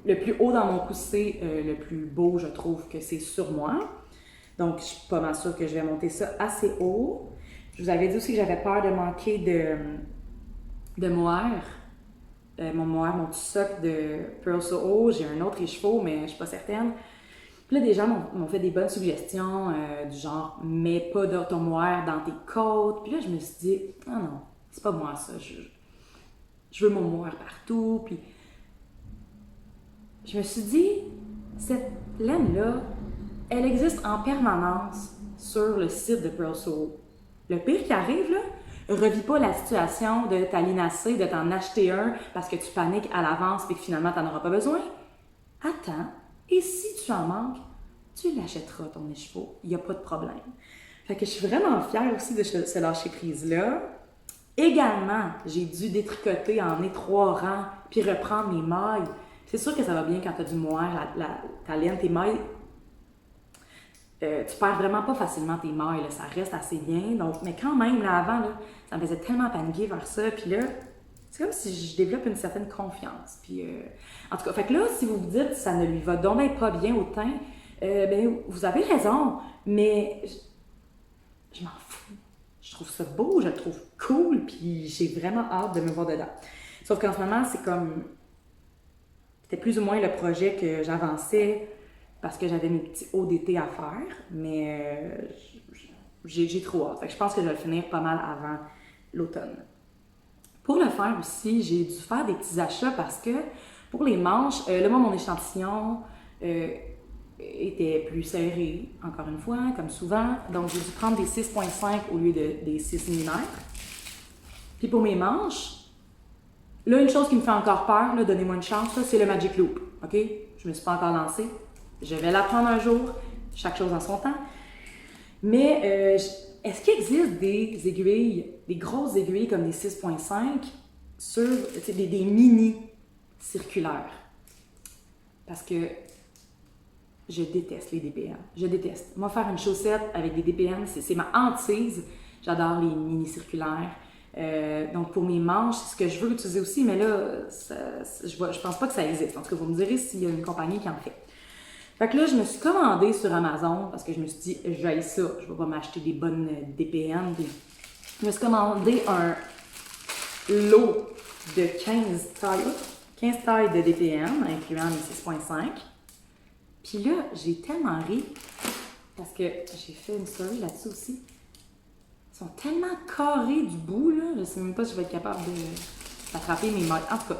Le plus haut dans mon cou, c'est le plus beau, je trouve, que c'est sur moi. Donc, je suis pas mal sûre que je vais monter ça assez haut. Je vous avais dit aussi que j'avais peur de manquer de mohair. Mon mohair, mon petit socle de Pearl So haut. J'ai un autre écheveau, mais je suis pas certaine. Puis là, des gens m'ont fait des bonnes suggestions du genre « mets pas de ton mohair dans tes côtes ». Puis là, je me suis dit « ah non, c'est pas moi ça, je veux mon mohair partout ». Puis je me suis dit « cette laine-là, elle existe en permanence sur le site de Pearl So. Le pire qui arrive, là, revis pas la situation de t'alinasser, de t'en acheter un parce que tu paniques à l'avance et que finalement, t'en auras pas besoin. Attends. Et si tu en manques, tu l'achèteras, ton écheveau. Il n'y a pas de problème. Fait que je suis vraiment fière aussi de ce lâcher-prise-là. Également, j'ai dû détricoter en étroit rang puis reprendre mes mailles. C'est sûr que ça va bien quand tu as du mohair, ta laine, tes mailles. Tu perds vraiment pas facilement tes mailles, là, ça reste assez bien. Donc, mais quand même, là, avant, là, ça me faisait tellement paniquer vers ça. Puis là, c'est comme si je développe une certaine confiance. Puis, en tout cas, fait que là, si vous vous dites que ça ne lui va donc même pas bien au teint, ben, vous avez raison, mais je m'en fous. Je trouve ça beau, je le trouve cool, puis j'ai vraiment hâte de me voir dedans. Sauf qu'en ce moment, c'est comme... C'était plus ou moins le projet que j'avançais parce que j'avais mes petits hauts d'été à faire, mais j'ai trop hâte. Fait que je pense que je vais le finir pas mal avant l'automne. Pour le faire aussi, j'ai dû faire des petits achats parce que pour les manches, là, moi, mon échantillon était plus serré, encore une fois, comme souvent. Donc, j'ai dû prendre des 6,5 au lieu des 6 mm. Puis pour mes manches, là, une chose qui me fait encore peur, là, donnez-moi une chance, là, c'est le Magic Loop. OK? Je me suis pas encore lancée. Je vais l'apprendre un jour. chaque chose en son temps. Mais est-ce qu'il existe des aiguilles, des grosses aiguilles comme des 6.5 sur des mini circulaires? Parce que je déteste les DPM. Je déteste. Moi, faire une chaussette avec des DPM, c'est ma hantise. J'adore les mini circulaires. Donc, pour mes manches, c'est ce que je veux utiliser aussi, mais là, je pense pas que ça existe. En tout cas, vous me direz s'il y a une compagnie qui en fait. Fait que là, je me suis commandée sur Amazon parce que je me suis dit, j'aille ça, je vais pas m'acheter des bonnes DPM. Puis je me suis commandé un lot de 15 tailles de DPM, incluant les 6.5. Puis là, j'ai tellement ri parce que j'ai fait une story là-dessus aussi. Ils sont tellement carrés du bout, là. Je sais même pas si je vais être capable d'attraper mes manches. En tout cas.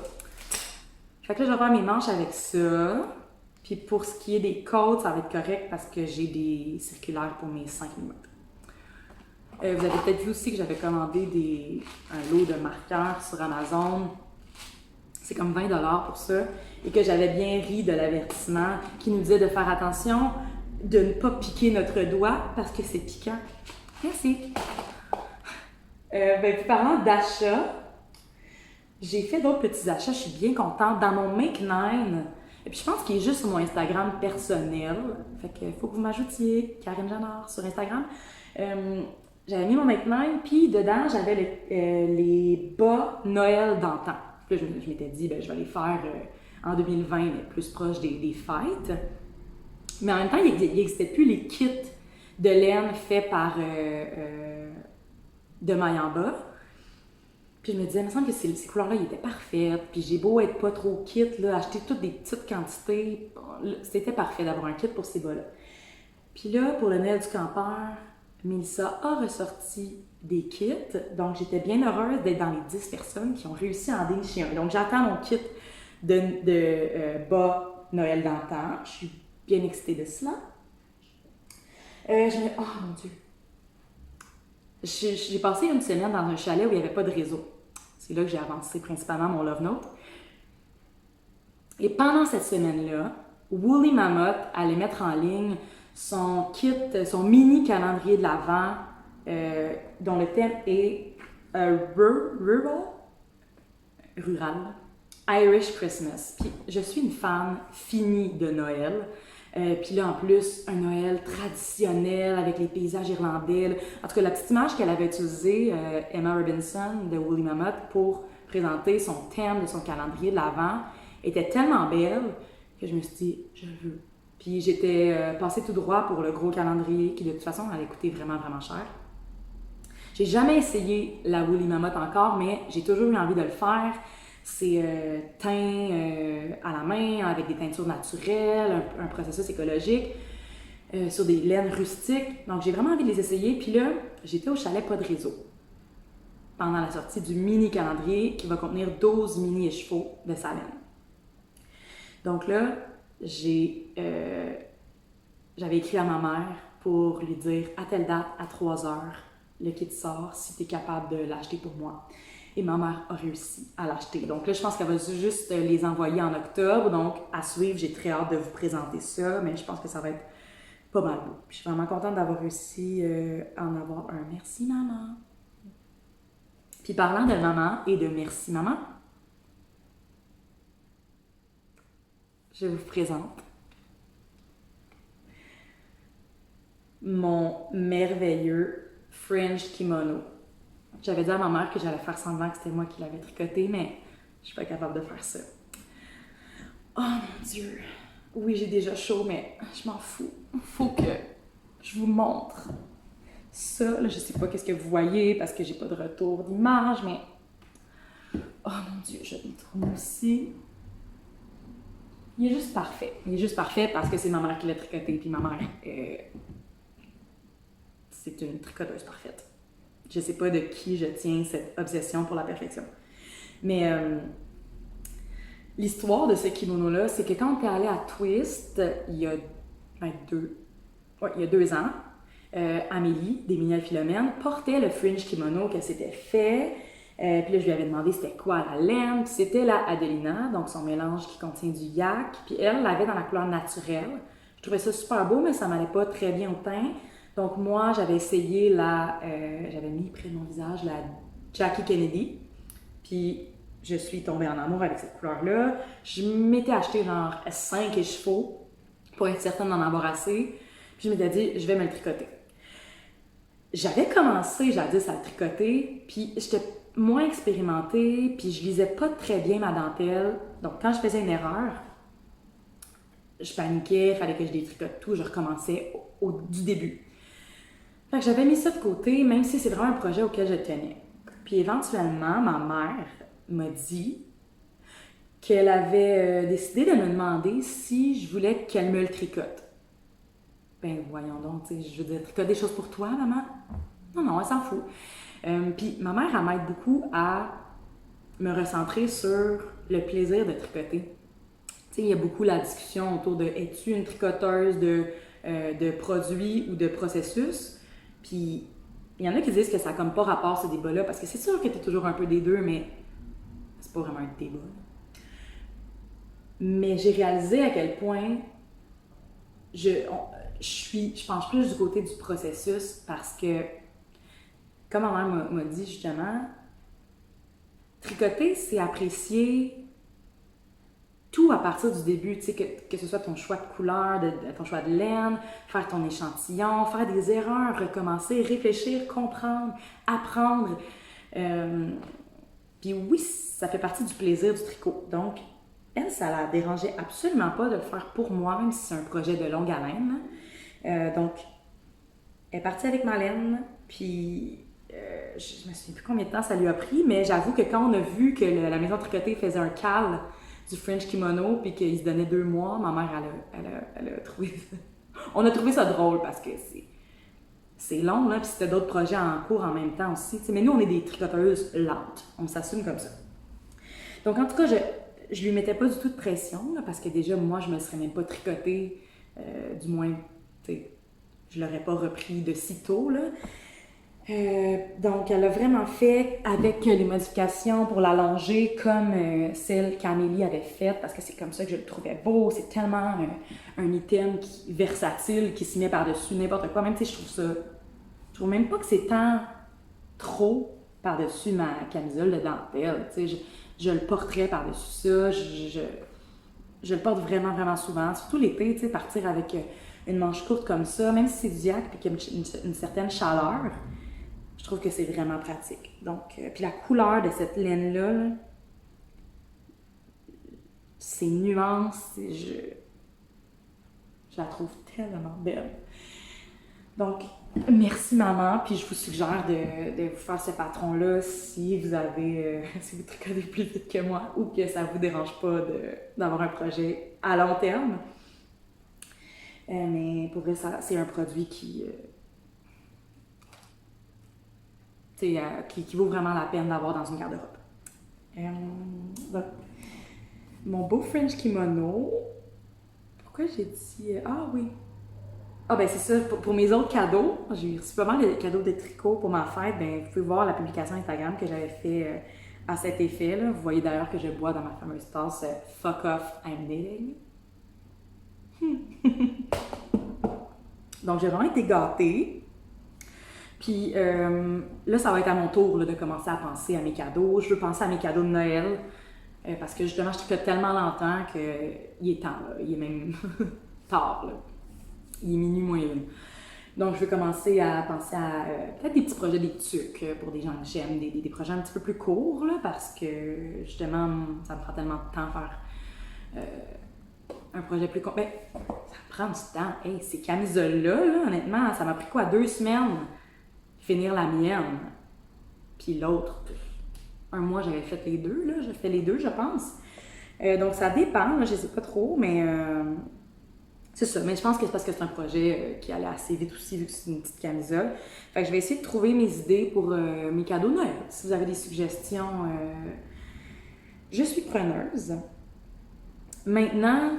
Fait que là, je vais faire mes manches avec ça. Puis pour ce qui est des côtes, ça va être correct parce que j'ai des circulaires pour mes 5 mm. Vous avez peut-être vu aussi que j'avais commandé un lot de marqueurs sur Amazon. C'est comme 20 $ pour ça. Et que j'avais bien ri de l'avertissement qui nous disait de faire attention de ne pas piquer notre doigt parce que c'est piquant. Merci. Puis parlant d'achat, j'ai fait d'autres petits achats, je suis bien contente. Dans mon Make 9, et puis je pense qu'il est juste sur mon Instagram personnel, fait qu'il faut que vous m'ajoutiez, Karine Janard, sur Instagram. J'avais mis mon Make 9, puis dedans, j'avais les bas Noël d'antan. Puis là, je m'étais dit, je vais les faire en 2020, mais plus proche des fêtes. Mais en même temps, il n'existait plus les kits de laine faits par de maille en bas. Puis je me disais, il me semble que ces couleurs-là, ils étaient parfaites. Puis j'ai beau être pas trop kit, là, acheter toutes des petites quantités. C'était parfait d'avoir un kit pour ces bas-là. Puis là, pour le Noël du campeur, Mélissa a ressorti des kits. Donc j'étais bien heureuse d'être dans les 10 personnes qui ont réussi à en dénicher un. Donc j'attends mon kit de bas Noël d'antan. Je suis bien excitée de cela. Oh mon Dieu! J'ai passé une semaine dans un chalet où il n'y avait pas de réseau. C'est là que j'ai avancé principalement mon Love Note. Et pendant cette semaine-là, Woolly Mammoth allait mettre en ligne son kit, son mini calendrier de l'Avent, dont le thème est rural, Irish Christmas. Puis je suis une fan finie de Noël. Puis là, en plus, un Noël traditionnel avec les paysages irlandais. En tout cas, la petite image qu'elle avait utilisée, Emma Robinson de Woolly Mammoth, pour présenter son thème de son calendrier de l'Avent, était tellement belle que je me suis dit, je veux. Puis j'étais passée tout droit pour le gros calendrier qui, de toute façon, allait coûter vraiment, vraiment cher. J'ai jamais essayé la Woolly Mammoth encore, mais j'ai toujours eu envie de le faire. C'est teint à la main, avec des teintures naturelles, un processus écologique, sur des laines rustiques. Donc, j'ai vraiment envie de les essayer. Puis là, j'étais au chalet Pas de réseau pendant la sortie du mini calendrier qui va contenir 12 mini écheveaux de sa laine. Donc là, j'avais écrit à ma mère pour lui dire à telle date, à 3 heures, le kit sort si tu es capable de l'acheter pour moi. Et ma mère a réussi à l'acheter. Donc là, je pense qu'elle va juste les envoyer en octobre. Donc, à suivre, j'ai très hâte de vous présenter ça, mais je pense que ça va être pas mal beau. Puis, je suis vraiment contente d'avoir réussi à en avoir un. Merci, maman. Puis, parlant de maman et de merci, maman, je vous présente mon merveilleux fringe kimono. J'avais dit à ma mère que j'allais faire semblant que c'était moi qui l'avais tricoté, mais je suis pas capable de faire ça. Oh mon Dieu! Oui, j'ai déjà chaud, mais je m'en fous. Faut que je vous montre ça. Là, je sais pas qu'est-ce que vous voyez parce que j'ai pas de retour d'image, mais... Oh mon Dieu, je le trouve aussi. Il est juste parfait. Il est juste parfait parce que c'est ma mère qui l'a tricoté, puis ma mère, c'est une tricoteuse parfaite. Je sais pas de qui je tiens cette obsession pour la perfection. Mais l'histoire de ce kimono-là, c'est que quand on est allé à Twist, il y a 2 ans, Amélie, des Mignonnes Philomènes, portait le fringe kimono qu'elle s'était fait. Puis là, je lui avais demandé c'était quoi la laine. Puis c'était la Adelina, donc son mélange qui contient du yak. Puis elle l'avait dans la couleur naturelle. Je trouvais ça super beau, mais ça m'allait pas très bien au teint. Donc moi, j'avais essayé j'avais mis près de mon visage la Jackie Kennedy. Puis je suis tombée en amour avec cette couleur-là. Je m'étais acheté genre 5 écheveaux pour être certaine d'en avoir assez. Puis je m'étais dit, je vais me le tricoter. J'avais commencé jadis à le tricoter, puis j'étais moins expérimentée, puis je lisais pas très bien ma dentelle. Donc quand je faisais une erreur, je paniquais, il fallait que je détricote tout, je recommençais du début. Fait que j'avais mis ça de côté, même si c'est vraiment un projet auquel je tenais. Puis éventuellement, ma mère m'a dit qu'elle avait décidé de me demander si je voulais qu'elle me le tricote. Ben voyons donc, tu sais, je veux dire, tricote des choses pour toi, maman? Non, non, elle s'en fout. Puis ma mère, elle m'aide beaucoup à me recentrer sur le plaisir de tricoter. Tu sais, il y a beaucoup la discussion autour de es-tu une tricoteuse de produits ou de processus? Puis il y en a qui disent que ça n'a comme pas rapport ce débat-là, parce que c'est sûr que tu es toujours un peu des deux, mais c'est pas vraiment un débat. Mais j'ai réalisé à quel point je penche plus du côté du processus parce que, comme ma mère m'a dit justement, tricoter, c'est apprécier tout à partir du début, tu sais, que ce soit ton choix de couleur, ton choix de laine, faire ton échantillon, faire des erreurs, recommencer, réfléchir, comprendre, apprendre. Puis oui, ça fait partie du plaisir du tricot. Donc, elle, ça la dérangeait absolument pas de le faire pour moi, même si c'est un projet de longue haleine. Donc, elle est partie avec ma laine, puis je me souviens plus combien de temps ça lui a pris, mais j'avoue que quand on a vu que la maison tricotée faisait un cal du French kimono, puis qu'il se donnait 2 mois, ma mère, elle a trouvé ça. On a trouvé ça drôle parce que c'est long, là, puis c'était d'autres projets en cours en même temps aussi. T'sais, mais nous, on est des tricoteuses lentes. On s'assume comme ça. Donc, en tout cas, je lui mettais pas du tout de pression, là, parce que déjà, moi, je me serais même pas tricotée, du moins, tu sais, je l'aurais pas repris de sitôt, là. Donc, elle a vraiment fait avec les modifications pour l'allonger comme celle qu'Amélie avait faite, parce que c'est comme ça que je le trouvais beau. C'est tellement un item versatile qui s'y met par-dessus n'importe quoi. Même, tu sais, je trouve même pas que c'est tant trop par-dessus ma camisole de dentelle. Tu sais, je le porterais par-dessus ça. Je le porte vraiment, vraiment souvent. Surtout l'été, tu sais, partir avec une manche courte comme ça, même si c'est du diac et qu'il y a une certaine chaleur. Je trouve que c'est vraiment pratique. Donc, puis la couleur de cette laine-là, là, ses nuances, je la trouve tellement belle. Donc, merci maman, puis je vous suggère de vous faire ce patron-là si vous avez, si vous tricotez plus vite que moi ou que ça vous dérange pas d'avoir un projet à long terme. Mais pour vrai, c'est un produit qui vaut vraiment la peine d'avoir dans une garde-robe. Donc, mon beau French kimono, pourquoi j'ai dit... ah oui! Ah ben c'est ça, pour mes autres cadeaux, j'ai reçu pas mal de cadeaux de tricot pour ma fête. Ben, vous pouvez voir la publication Instagram que j'avais fait à cet effet. Là. Vous voyez d'ailleurs que je bois dans ma fameuse tasse Fuck off, I'm knitting. Donc j'ai vraiment été gâtée. Puis là, ça va être à mon tour là, de commencer à penser à mes cadeaux. Je veux penser à mes cadeaux de Noël parce que justement, je tricote tellement longtemps qu'il est temps. Là. Il est même tard. Là. Il est minuit moins une. Donc, je veux commencer à penser à peut-être des petits projets, des tucs pour des gens que j'aime, des projets un petit peu plus courts là, parce que justement, ça me prend tellement de temps faire un projet plus court. Ben, ça prend du temps. Hey, ces camisoles-là, là, honnêtement, ça m'a pris quoi, 2 semaines? Finir la mienne, puis l'autre, 1 mois j'avais fait les deux, là, j'ai fait les deux je pense. Donc ça dépend, là, je sais pas trop, mais c'est ça. Mais je pense que c'est parce que c'est un projet qui allait assez vite aussi, vu que c'est une petite camisole. Fait que je vais essayer de trouver mes idées pour mes cadeaux de Noël. Si vous avez des suggestions, je suis preneuse. Maintenant,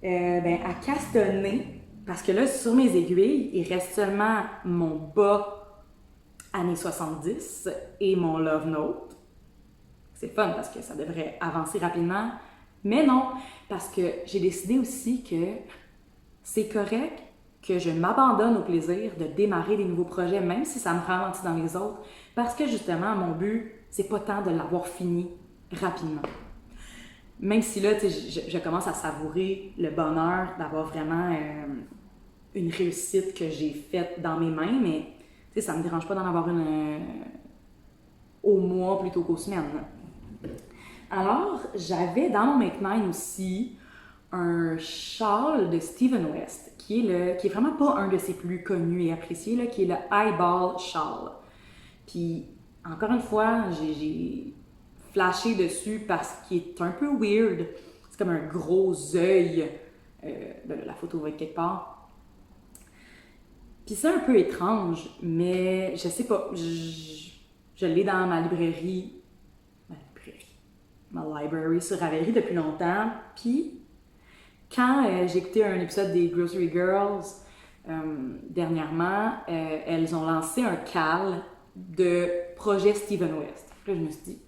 à castanner, parce que là, sur mes aiguilles, il reste seulement mon bas années 70 et mon Love Note. C'est fun parce que ça devrait avancer rapidement, Mais non, parce que j'ai décidé aussi que c'est correct que je m'abandonne au plaisir de démarrer des nouveaux projets, même si ça me ralentit dans les autres, parce que justement, mon but, c'est pas tant de l'avoir fini rapidement. Même si là, je commence à savourer le bonheur d'avoir vraiment une réussite que j'ai faite dans mes mains, mais ça me dérange pas d'en avoir une au mois plutôt qu'aux semaines. Alors, j'avais dans mon Make9 aussi un châle de Stephen West, qui est vraiment pas un de ses plus connus et appréciés, là, qui est le Eyeball Shawl. Puis, encore une fois, j'ai flashé dessus parce qu'il est un peu weird. C'est comme un gros œil. La photo va être quelque part. Puis c'est un peu étrange, mais je sais pas. Je l'ai dans ma librairie. Ma library sur Ravelry depuis longtemps. Puis, quand j'ai écouté un épisode des Grocery Girls dernièrement, elles ont lancé un cal de projet Stephen West. Puis là, je me suis dit,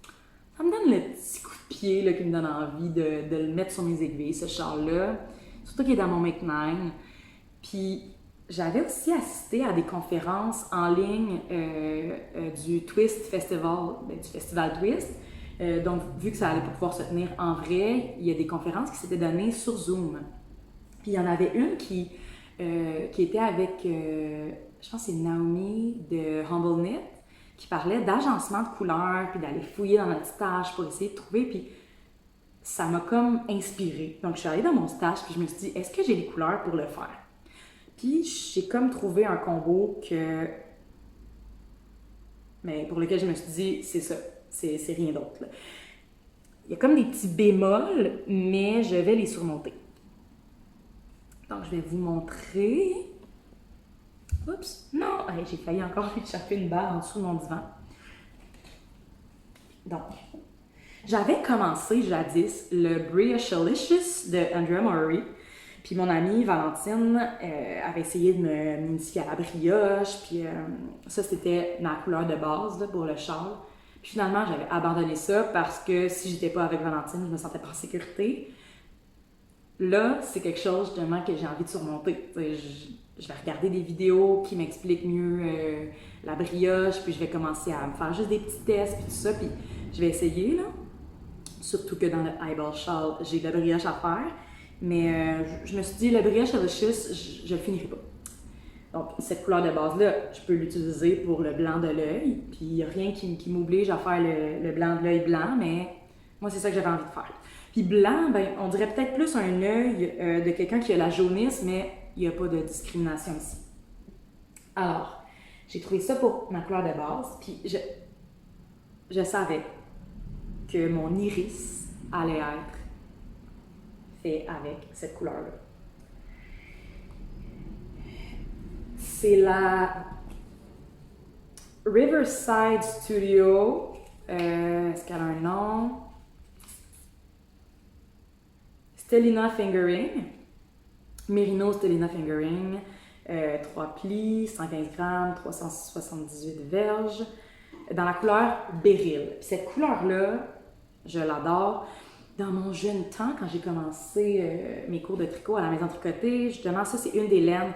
ça me donne le petit coup de pied là, qui me donne envie de le mettre sur mes aiguilles, ce châle-là. Surtout qu'il est dans mon Make9. Puis, j'avais aussi assisté à des conférences en ligne du Twist Festival, du Festival Twist. Donc, vu que ça allait pouvoir se tenir en vrai, il y a des conférences qui s'étaient données sur Zoom. Puis, il y en avait une qui était avec, je pense que c'est Naomi de Humble Knit, qui parlait d'agencement de couleurs, puis d'aller fouiller dans notre stage pour essayer de trouver. Puis, ça m'a comme inspirée. Donc, je suis allée dans mon stage, puis je me suis dit, est-ce que j'ai les couleurs pour le faire? Puis, j'ai comme trouvé un combo mais pour lequel je me suis dit, c'est ça. C'est rien d'autre. Il y a comme des petits bémols, mais je vais les surmonter. Donc, je vais vous montrer. Oups! Non! Hey, j'ai failli encore échapper une balle en dessous de mon divan. Donc, j'avais commencé jadis le Brioche-licious de Andrea Mowry. Puis mon amie Valentine avait essayé de m'initier à la brioche. Puis ça, c'était ma couleur de base là, pour le châle. Puis finalement, j'avais abandonné ça parce que si j'étais pas avec Valentine, je me sentais pas en sécurité. Là, c'est quelque chose justement que j'ai envie de surmonter. Je vais regarder des vidéos qui m'expliquent mieux la brioche, puis je vais commencer à me faire juste des petits tests, puis tout ça, puis je vais essayer, là. Surtout que dans le Eyeball Shawl, j'ai de la brioche à faire. Mais je me suis dit, le brioche delicious, je le finirai pas. Donc, cette couleur de base-là, je peux l'utiliser pour le blanc de l'œil. Puis, il n'y a rien qui m'oblige à faire le blanc de l'œil blanc, mais moi, c'est ça que j'avais envie de faire. Puis, blanc, ben, on dirait peut-être plus un œil de quelqu'un qui a la jaunisse, mais il n'y a pas de discrimination ici. Alors, j'ai trouvé ça pour ma couleur de base. Puis, je savais que mon iris allait être fait avec cette couleur-là. C'est la Riverside Studio. Est-ce qu'elle a un nom? Stellina Fingering. Merino Stellina Fingering. 3 plis, 115 grammes, 378 verges. Dans la couleur Beryl. Cette couleur-là, je l'adore. Dans mon jeune temps, quand j'ai commencé mes cours de tricot à la maison tricotée, justement, ça, c'est une des laines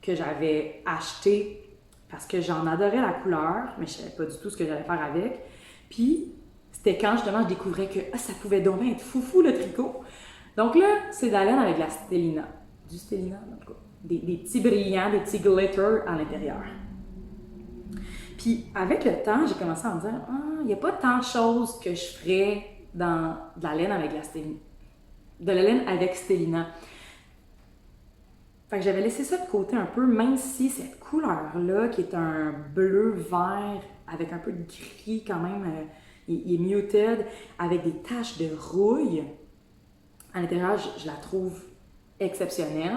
que j'avais achetées parce que j'en adorais la couleur, mais je ne savais pas du tout ce que j'allais faire avec. Puis, c'était quand, justement, je découvrais que ça pouvait donc bien être foufou, le tricot. Donc là, c'est de la laine avec la Stellina. Du Stellina, en tout cas. Des petits brillants, des petits glitters à l'intérieur. Puis, avec le temps, j'ai commencé à me dire, il n'y a pas tant de choses que je ferais dans de la laine avec la Stellina. De la laine avec Stellina. Fait que j'avais laissé ça de côté un peu, même si cette couleur-là, qui est un bleu-vert avec un peu de gris quand même, il est muted, avec des taches de rouille, à l'intérieur, je la trouve exceptionnelle.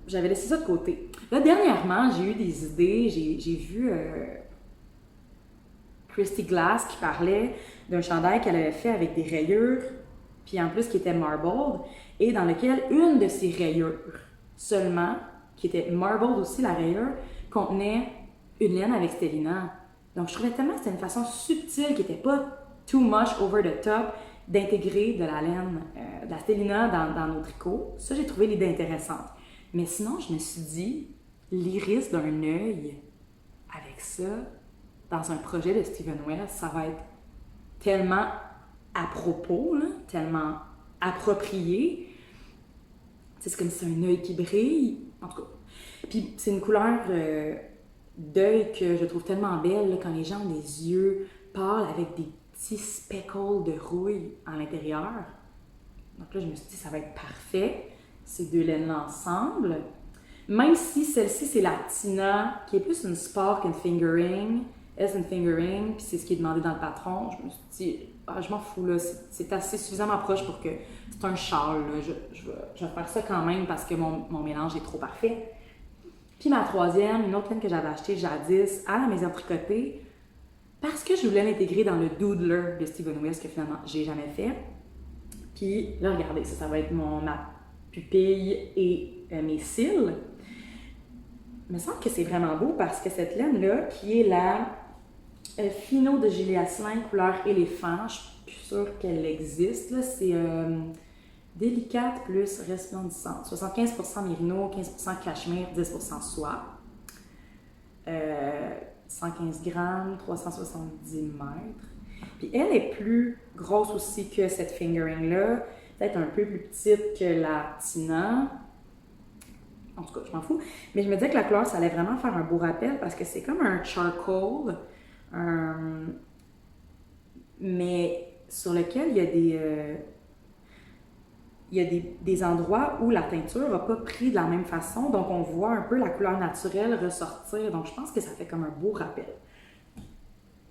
J'avais laissé ça de côté. Là, dernièrement, j'ai eu des idées, j'ai vu Christy Glass qui parlait d'un chandail qu'elle avait fait avec des rayures, puis en plus qui était marbled, et dans lequel une de ces rayures seulement, qui était marbled aussi la rayure, contenait une laine avec Stellina. Donc je trouvais tellement que c'était une façon subtile qui n'était pas too much over the top d'intégrer de la laine, de la stélina dans nos tricots. Ça, j'ai trouvé l'idée intéressante. Mais sinon, je me suis dit, l'iris d'un œil avec ça, dans un projet de Steven West, ça va être tellement à propos, là, tellement approprié. C'est comme si c'est un œil qui brille. En tout cas. Puis c'est une couleur d'œil que je trouve tellement belle là, quand les gens ont des yeux pâles avec des petits speckles de rouille à l'intérieur. Donc là, je me suis dit, ça va être parfait, ces deux laines-là ensemble. Même si celle-ci, c'est la Tina, qui est plus une sport qu'une fingering. Elle, c'est une fingering, puis c'est ce qui est demandé dans le patron. Je me suis dit, je m'en fous, là, c'est assez suffisamment proche pour que c'est un châle, là. Je vais faire ça quand même parce que mon mélange est trop parfait. Puis ma troisième, une autre laine que j'avais achetée jadis à la maison tricotée, parce que je voulais l'intégrer dans le Doodler de Steven West que finalement j'ai jamais fait. Puis là, regardez, ça va être ma pupille et mes cils. Il me semble que c'est vraiment beau parce que cette laine-là, qui est la Fino de Gilles Asselin, couleur éléphant, je suis plus sûre qu'elle existe, là, c'est délicate plus resplendissante. 75% mérino, 15% cachemire, 10% soie. 115 grammes, 370 mètres. Puis elle est plus grosse aussi que cette fingering-là, peut-être un peu plus petite que la Tina. En tout cas, je m'en fous. Mais je me disais que la couleur, ça allait vraiment faire un beau rappel parce que c'est comme un charcoal, mais sur lequel il y a des endroits où la teinture n'a pas pris de la même façon, donc on voit un peu la couleur naturelle ressortir. Donc je pense que ça fait comme un beau rappel.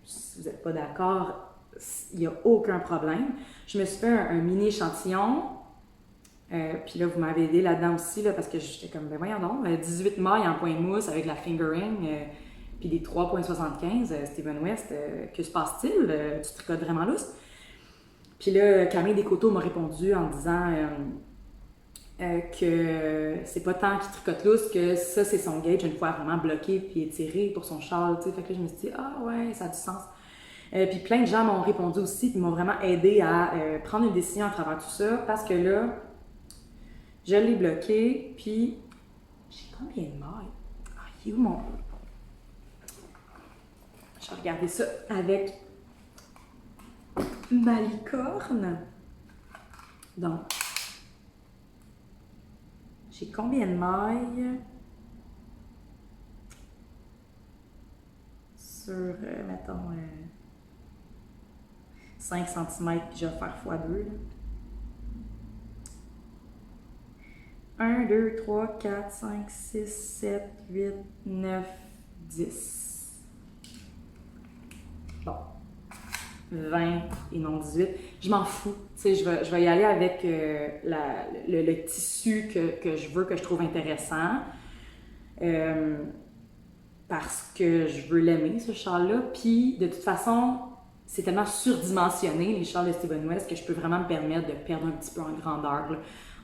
Si vous n'êtes pas d'accord, il n'y a aucun problème. Je me suis fait un mini échantillon. Puis là, vous m'avez aidé là-dedans aussi, là, parce que j'étais comme, ben voyons donc, 18 mailles en point mousse avec la fingering, puis des 3,75, Steven West, que se passe-t-il? Tu tricotes vraiment lousse? Puis là, Camille Descoteaux m'a répondu en disant que c'est pas tant qu'il tricote lousse, que ça, c'est son gauge, une fois vraiment bloqué puis étiré pour son châle, tu sais. Fait que là, je me suis dit, ah ouais, ça a du sens. Puis plein de gens m'ont répondu aussi, puis m'ont vraiment aidé à prendre une décision à travers tout ça, parce que là, je l'ai bloqué, puis j'ai combien de mailles? Ah, il est où mon... Je vais regarder ça avec ma licorne. Donc, j'ai combien de mailles? Sur, mettons, 5 cm, je vais faire x2. 1, 2, 3, 4, 5, 6, 7, 8, 9, 10. Bon. 20 et non 18. Je m'en fous. Tu sais, je vais y aller avec le tissu que je veux, que je trouve intéressant. Parce que je veux l'aimer, ce châle-là. Puis, de toute façon, c'est tellement surdimensionné, les châles de Steven West, que je peux vraiment me permettre de perdre un petit peu en grandeur là,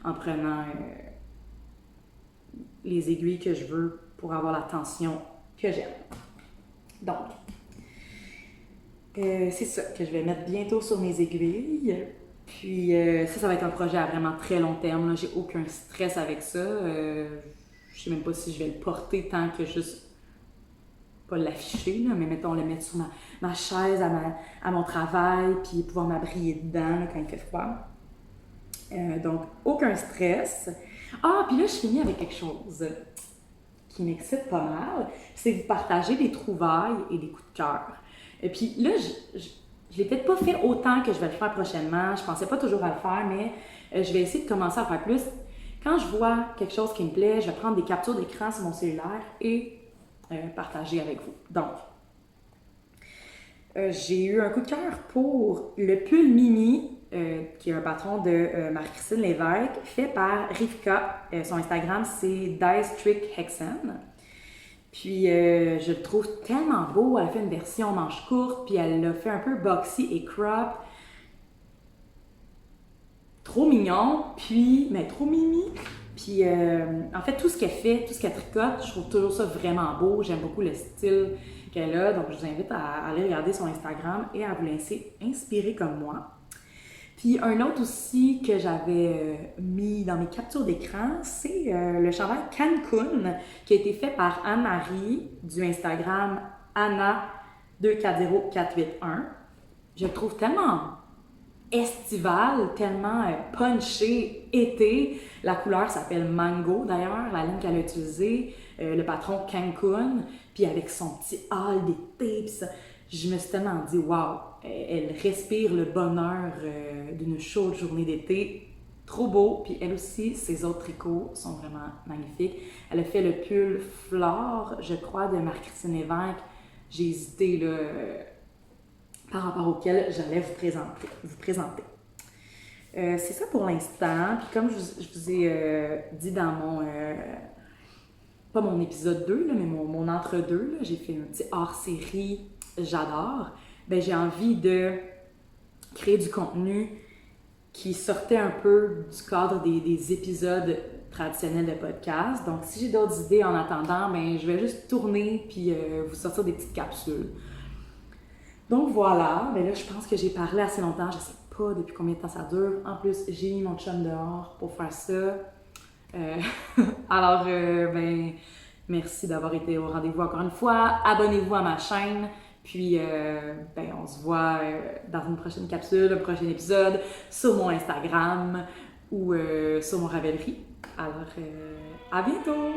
en prenant les aiguilles que je veux pour avoir la tension que j'aime. Donc, c'est ça que je vais mettre bientôt sur mes aiguilles. Puis ça va être un projet à vraiment très long terme. Là. J'ai aucun stress avec ça. Je sais même pas si je vais le porter tant que juste pas l'afficher, là, mais mettons le mettre sur ma chaise à mon travail, puis pouvoir m'abriller dedans là, quand il fait froid. Donc, aucun stress. Ah, puis là, je finis avec quelque chose qui m'excite pas mal. C'est de partager des trouvailles et des coups de cœur. Et puis là, je l'ai peut-être pas fait autant que je vais le faire prochainement. Je pensais pas toujours à le faire, mais je vais essayer de commencer à faire plus. Quand je vois quelque chose qui me plaît, je vais prendre des captures d'écran sur mon cellulaire et partager avec vous. Donc, j'ai eu un coup de cœur pour le pull Mimi, qui est un patron de Marie-Christine Lévesque, fait par Rivka. Son Instagram, c'est Dice Trick Hexen. Puis, je le trouve tellement beau. Elle a fait une version manche courte, puis elle l'a fait un peu boxy et crop. Trop mignon, puis, mais trop mimi. Puis, en fait, tout ce qu'elle fait, tout ce qu'elle tricote, je trouve toujours ça vraiment beau. J'aime beaucoup le style qu'elle a. Donc, je vous invite à aller regarder son Instagram et à vous laisser inspirer comme moi. Puis un autre aussi que j'avais mis dans mes captures d'écran, c'est le chandail Cancun qui a été fait par Anne-Marie du Instagram Anna240481. Je le trouve tellement estival, tellement punché, été. La couleur s'appelle Mango d'ailleurs, la ligne qu'elle a utilisée, le patron Cancun, puis avec son petit hall d'été, puis ça. Je me suis tellement dit, waouh, elle respire le bonheur d'une chaude journée d'été. Trop beau, puis elle aussi, ses autres tricots sont vraiment magnifiques. Elle a fait le pull Flore, je crois, de Marie-Christine Lévesque. J'ai hésité là, par rapport auquel j'allais vous présenter. C'est ça pour l'instant. Puis comme je vous ai dit dans mon... pas mon épisode 2, là, mais mon entre-deux, là, j'ai fait un petit hors-série j'adore. Ben, j'ai envie de créer du contenu qui sortait un peu du cadre des épisodes traditionnels de podcast. Donc, si j'ai d'autres idées en attendant, ben, je vais juste tourner puis vous sortir des petites capsules. Donc voilà, ben là, je pense que j'ai parlé assez longtemps. Je sais pas depuis combien de temps ça dure. En plus, j'ai mis mon chum dehors pour faire ça. Alors, ben, merci d'avoir été au rendez-vous encore une fois. Abonnez-vous à ma chaîne. Puis, ben, on se voit dans une prochaine capsule, un prochain épisode, sur mon Instagram ou sur mon Ravelry. Alors, à bientôt!